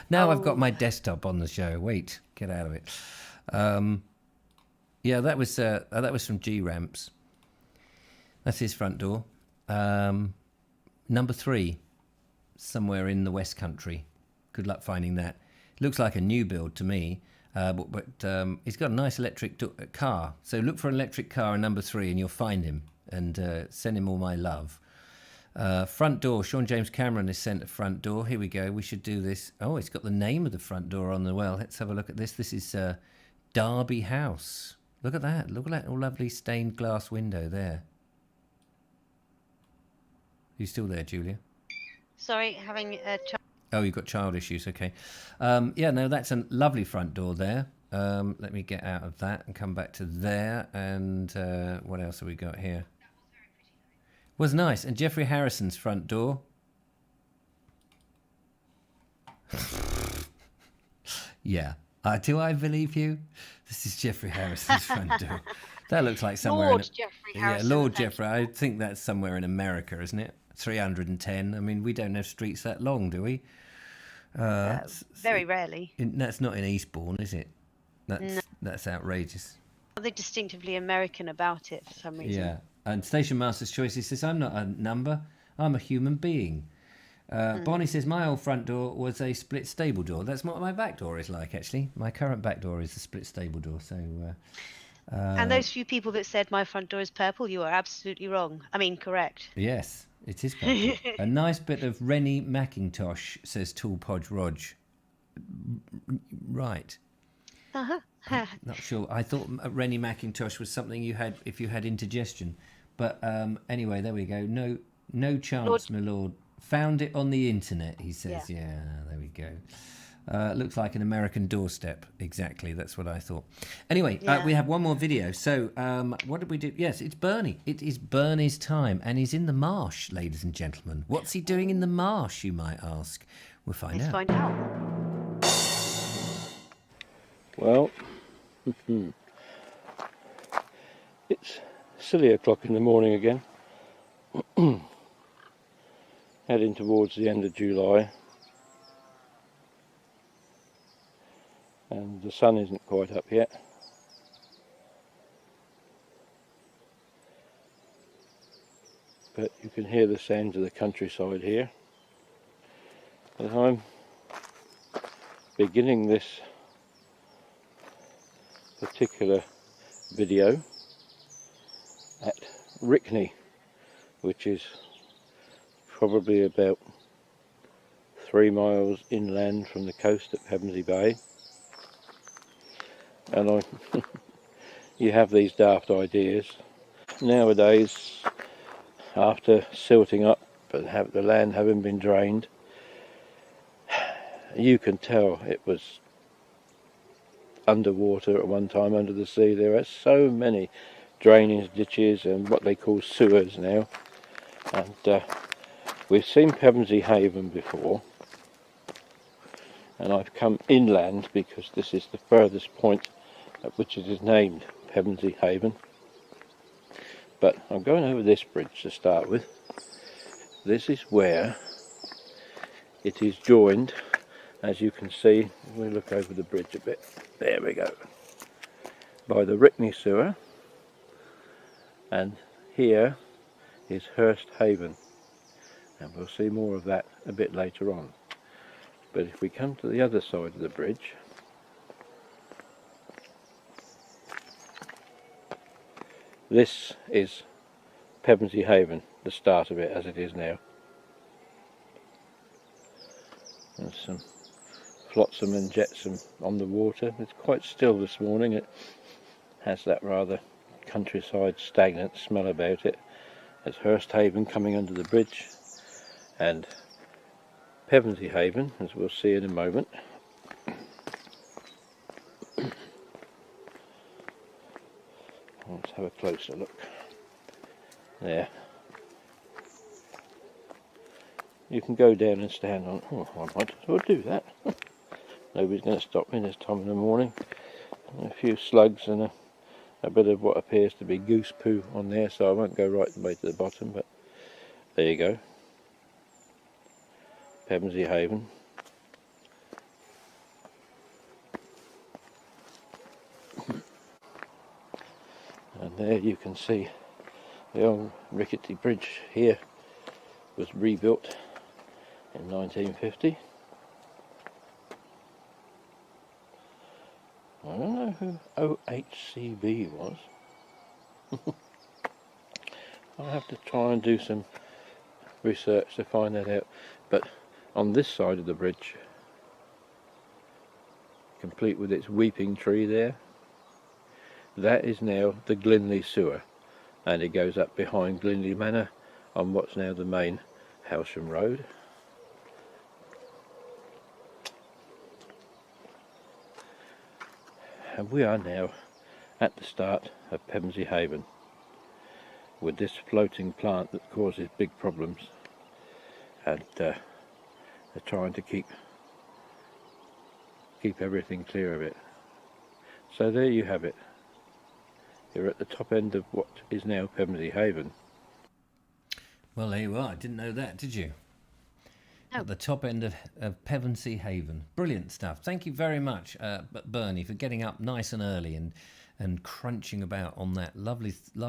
Now I've got my desktop on the show. Wait, get out of it. Yeah, that was from G Ramps. That's his front door. Number 3, somewhere in the West Country. Good luck finding that. Looks like a new build to me, but he's got a nice electric car. So look for an electric car in number 3 and you'll find him, and send him all my love. Front door. Sean James Cameron has sent a front door. Here we go. We should do this. Oh, it's got the name of the front door on the well. Let's have a look at this. This is Derby House. Look at that. Look at that lovely stained glass window there. You still there, Julia? Sorry, having a Oh, you've got child issues. Okay. Yeah, no, that's a lovely front door there. Let me get out of that and come back to there. And what else have we got here? Was nice. And Geoffrey Harrison's front door. Yeah. Do I believe you? This is Geoffrey Harrison's front door. That looks like somewhere Lord Geoffrey Harrison. Yeah, Lord Geoffrey. I think that's somewhere in America, isn't it? 310. I mean, we don't have streets that long, do we? Very rarely. That's not in Eastbourne, is it? That's outrageous. Something distinctively American about it for some reason. Yeah. And Station Master's Choice, he says, I'm not a number, I'm a human being. Bonnie says, my old front door was a split stable door. That's what my back door is like, actually. My current back door is a split stable door. So, and those few people that said my front door is purple, you are absolutely wrong. I mean, correct. Yes, it is purple. A nice bit of Rennie Mackintosh, says Tool Podge Rog. Right. Not sure. I thought Rennie Mackintosh was something you had if you had indigestion. But anyway, there we go. No chance, my lord. Found it on the internet, he says. Yeah, there we go. Looks like an American doorstep. Exactly, that's what I thought. Anyway, we have one more video. So what did we do? Yes, it's Bernie. It is Bernie's time, and he's in the marsh, ladies and gentlemen. What's he doing in the marsh, you might ask? We'll find out. Let's find out. Well, it's silly o'clock in the morning again. Heading towards the end of July. And the sun isn't quite up yet. But you can hear the sounds of the countryside here. As I'm beginning this particular video at Rickney, which is probably about 3 miles inland from the coast at Pevensey Bay. And you have these daft ideas. Nowadays, after silting up and have the land having been drained, you can tell it was underwater at one time, under the sea. There are so many drainage ditches and what they call sewers now. And we've seen Pevensey Haven before, and I've come inland because this is the furthest point at which it is named Pevensey Haven. But I'm going over this bridge to start with. This is where it is joined, as you can see, if we look over the bridge a bit, there we go, by the Rickney Sewer, and here is Hurst Haven, and we'll see more of that a bit later on. But if we come to the other side of the bridge, this is Pevensey Haven, the start of it as it is now. There's some flotsam and jetsam on the water. It's quite still this morning. It has that rather countryside stagnant smell about it. There's Hurst Haven coming under the bridge, and Pevensey Haven, as we'll see in a moment. Let's have a closer look. There. You can go down and stand on. Oh, I might as well do that. Nobody's going to stop me this time in the morning. A few slugs and a bit of what appears to be goose poo on there, so I won't go right the way to the bottom, but there you go. Pevensey Haven. And there you can see the old rickety bridge here was rebuilt in 1950. I don't know who OHCB was. I'll have to try and do some research to find that out. But on this side of the bridge, complete with its weeping tree there, that is now the Glinley Sewer, and it goes up behind Glinley Manor on what's now the main Howsham Road. And we are now at the start of Pevensey Haven with this floating plant that causes big problems, and they're trying to keep everything clear of it. So there you have it. You're at the top end of what is now Pevensey Haven. Well, there you are. I didn't know that, did you? No. At the top end of Pevensey Haven. Brilliant stuff. Thank you very much, Bernie, for getting up nice and early and crunching about on that. Love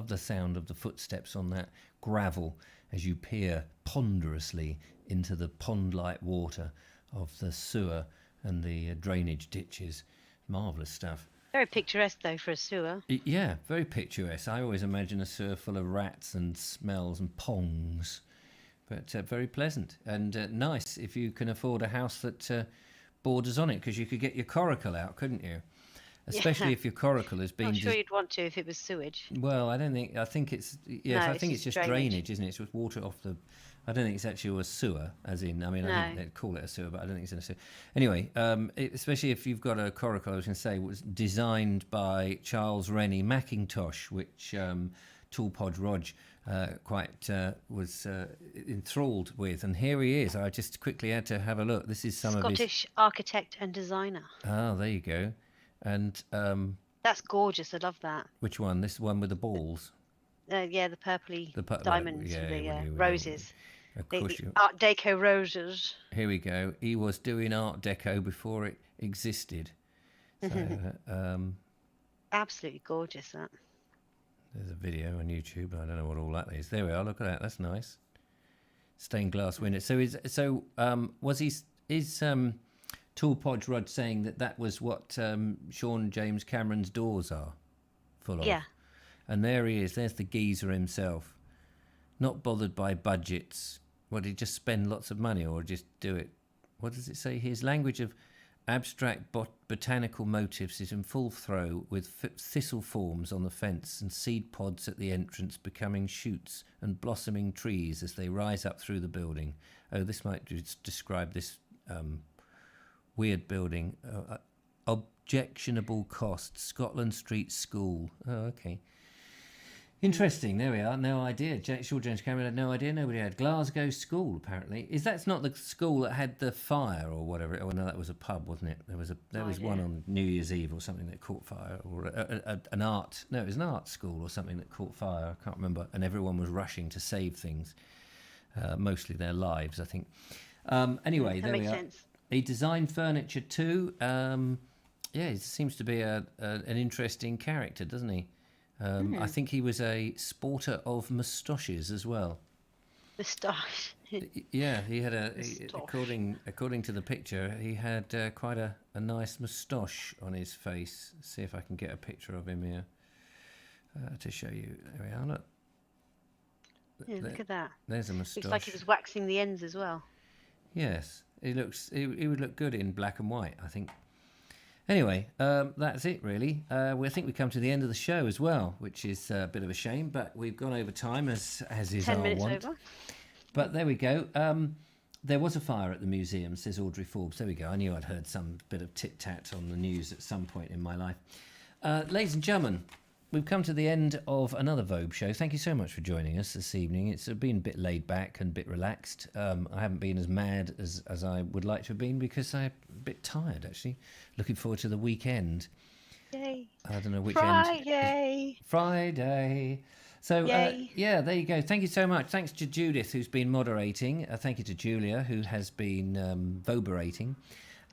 the sound of the footsteps on that gravel as you peer ponderously into the pond-like water of the sewer and the drainage ditches. Marvellous stuff. Very picturesque, though, for a sewer. Yeah, very picturesque. I always imagine a sewer full of rats and smells and pongs. But very pleasant and nice if you can afford a house that borders on it, because you could get your coracle out, couldn't you? Especially if your coracle has been... I'm sure you'd want to if it was sewage. Well, I think it's... Yes, No, I think it's just drainage, isn't it? It's just water off the... I don't think it's actually a sewer, as in... I mean, I think they'd call it a sewer, but I don't think it's in a sewer. Anyway, especially if you've got a coracle, I was going to say, was designed by Charles Rennie Mackintosh, which Tool Podge Rog was enthralled with. And here he is. I just quickly had to have a look. This is some of his... Scottish architect and designer. Oh, there you go. And that's gorgeous. I love that. which one? This one with the balls? Yeah, the purpley diamonds, the roses. Of course The Art Deco roses. Here we go. He was doing Art Deco before it existed. So, Absolutely gorgeous, that. there's a video on YouTube. I don't know what all that is. There we are. Look at that. That's nice. Stained glass window. Is Tool Podge Rod saying that was what Sean James Cameron's doors are full of? Yeah. And there he is. There's the geezer himself. Not bothered by budgets. What, did he just spend lots of money or just do it? What does it say? His language of abstract botanical motifs is in full throw, with thistle forms on the fence and seed pods at the entrance becoming shoots and blossoming trees as they rise up through the building. Oh, this might describe this weird building. Objectionable cost, Scotland Street School. Oh, okay. Interesting. There we are. No idea. Shaw James Cameron had no idea. Nobody had. Glasgow School, apparently. That's not the school that had the fire or whatever? Oh no, that was a pub, wasn't it? There was one on New Year's Eve or something that caught fire, or an art. No, it was an art school or something that caught fire. I can't remember. And everyone was rushing to save things, mostly their lives, I think. Anyway, there we are. Sense. He designed furniture too. He seems to be an interesting character, doesn't he? I think he was a sporter of moustaches as well. Moustache. Yeah, he had according to the picture, he had quite a nice moustache on his face. See if I can get a picture of him here to show you. There we are. Look. Yeah, look at that. There's a moustache. Looks like he was waxing the ends as well. Yes, he would look good in black and white, I think. Anyway, that's it really. I think we come to the end of the show as well, which is a bit of a shame, but we've gone over time as is 10 our minutes want. over. But there we go. There was a fire at the museum, says Audrey Forbes. There we go. I knew I'd heard some bit of tit-tat on the news at some point in my life. Ladies and gentlemen, we've come to the end of another Vobes Show. Thank you so much for joining us this evening. It's been a bit laid back and a bit relaxed. I haven't been as mad as I would like to have been because I'm a bit tired, actually. Looking forward to the weekend. Yay. I don't know which Friday. Friday. So, Yay. yeah, there you go. Thank you so much. Thanks to Judith, who's been moderating. Thank you to Julia, who has been voberating.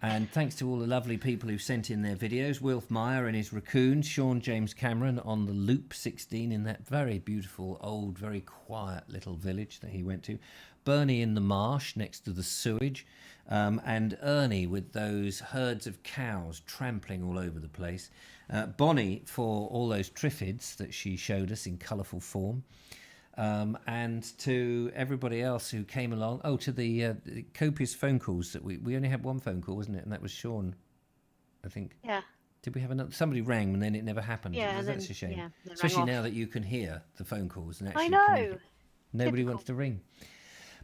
And thanks to all the lovely people who sent in their videos. Wilf Meyer and his Raccoon, Sean James Cameron on the Loop 16 in that very beautiful, old, very quiet little village that he went to. Bernie in the marsh next to the sewage. And Ernie with those herds of cows trampling all over the place. Bonnie for all those triffids that she showed us in colourful form. And to everybody else who came along. Oh, to the copious phone calls that we only had one phone call, wasn't it? And that was Sean, I think. Yeah. Did we have another? Somebody rang and then it never happened. Yeah, That's a shame. Yeah, especially now that you can hear the phone calls and actually I know. Nobody Typical. wants to ring.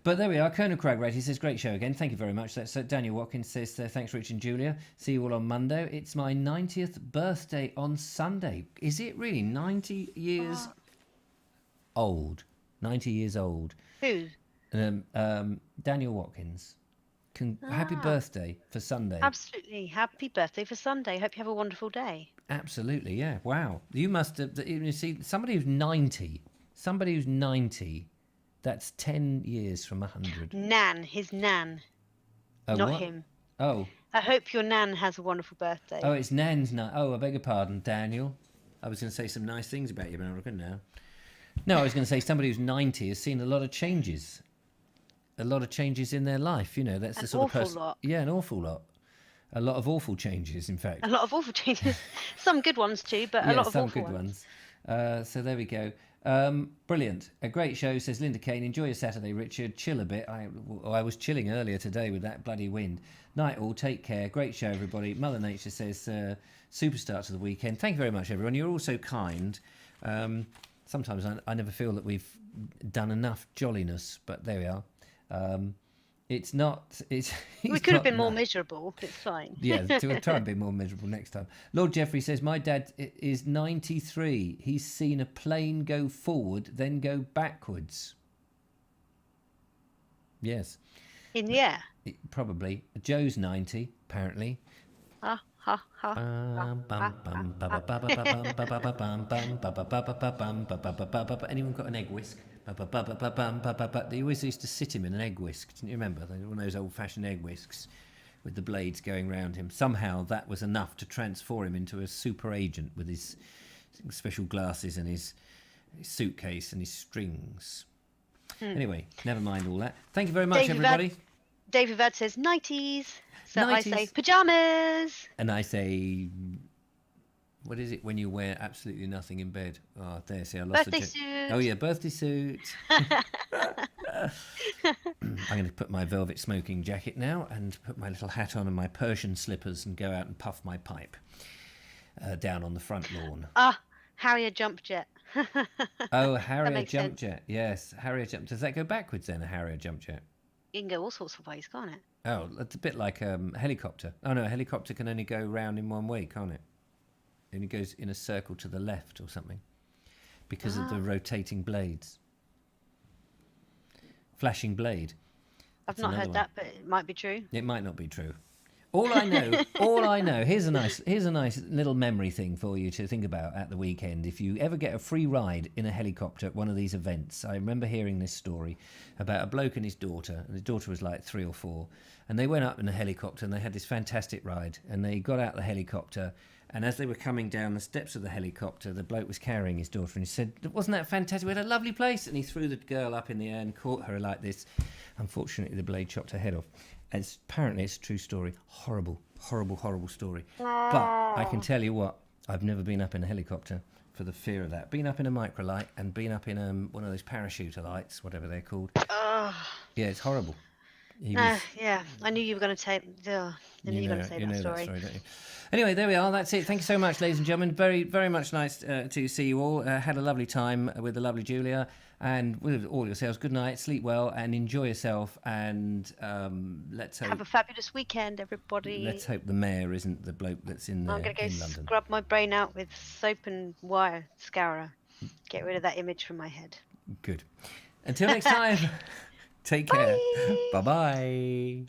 But there we are. Colonel Cragrate, he says, great show again. Thank you very much. That's Daniel Watkins says, thanks, Rich and Julia. See you all on Monday. It's my 90th birthday on Sunday. Is it really 90 years old? 90 years old. Who? Daniel Watkins. Happy birthday for Sunday. Absolutely. Happy birthday for Sunday. Hope you have a wonderful day. Absolutely, yeah. Wow. You must have, you see, somebody who's 90, that's 10 years from 100. Nan, his nan. Oh, not what? him. Oh. I hope your nan has a wonderful birthday. Oh, it's Nan's night. Oh, I beg your pardon, Daniel. I was going to say some nice things about you, but I'm not going to now. No, I was going to say somebody who's 90 has seen a lot of changes. A lot of changes in their life, you know. That's the sort of person. An awful lot. Yeah, an awful lot. A lot of awful changes, in fact. A lot of awful changes. Some good ones too, but a lot of some awful good ones. So there we go. Brilliant. A great show, says Linda Kane. Enjoy your Saturday, Richard. Chill a bit. I was chilling earlier today with that bloody wind. Night all. Take care. Great show, everybody. Mother Nature says, super start to the weekend. Thank you very much, everyone. You're all so kind. Sometimes I never feel that we've done enough jolliness, but there we are. It's not. We could have been more miserable. It's fine. Yeah, to try and be more miserable next time. Lord Jeffrey says, my dad is 93. He's seen a plane go forward, then go backwards. Yes. In the air? Probably. Joe's 90, apparently. Ha, ha, ha. Anyone got an egg whisk? They always used to sit him in an egg whisk. Didn't you remember? One of those old-fashioned egg whisks with the blades going round him. Somehow that was enough to transform him into a super agent with his special glasses and his suitcase and his strings. Anyway, never mind all that. Thank you very much, everybody. David Vad says 90s. So 90s. I say pyjamas. And I say, what is it when you wear absolutely nothing in bed? Oh, there, see, I lost Birthday the suit. Oh, yeah, birthday suit. I'm going to put my velvet smoking jacket now and put my little hat on and my Persian slippers and go out and puff my pipe down on the front lawn. Harrier jump jet. Oh, Harrier makes jump sense. jet. Yes, Harrier jump. Does that go backwards then, a Harrier jump jet? You can go all sorts of ways, can't it? Oh, it's a bit like a helicopter. Oh, no, a helicopter can only go round in one way, can't it? It only goes in a circle to the left or something. because of the rotating blades. Flashing blade. I've That's not another heard one. that, but it might be true. It might not be true. All I know. Here's a nice little memory thing for you to think about at the weekend. If you ever get a free ride in a helicopter at one of these events, I remember hearing this story about a bloke and his daughter. And his daughter was like 3 or 4, and they went up in a helicopter and they had this fantastic ride. And they got out the helicopter, and as they were coming down the steps of the helicopter, the bloke was carrying his daughter, and he said, "Wasn't that fantastic? We had a lovely place." And he threw the girl up in the air and caught her like this. Unfortunately, the blade chopped her head off. Apparently, it's a true story. Horrible, horrible, horrible story. But I can tell you what, I've never been up in a helicopter for the fear of that. Been up in a microlight and been up in one of those parachuter lights, whatever they're called. Yeah, it's horrible. Yeah, I knew you were going to say. I knew you were going to say that story. Don't you? Anyway, there we are. That's it. Thank you so much, ladies and gentlemen. Very, very much nice to see you all. Had a lovely time with the lovely Julia and with all yourselves. Good night. Sleep well and enjoy yourself. And let's hope. Have a fabulous weekend, everybody. Let's hope the mayor isn't the bloke that's in I'm going to go London. scrub my brain out with soap and wire scourer. Get rid of that image from my head. Good. Until next time. Take care. Bye-bye.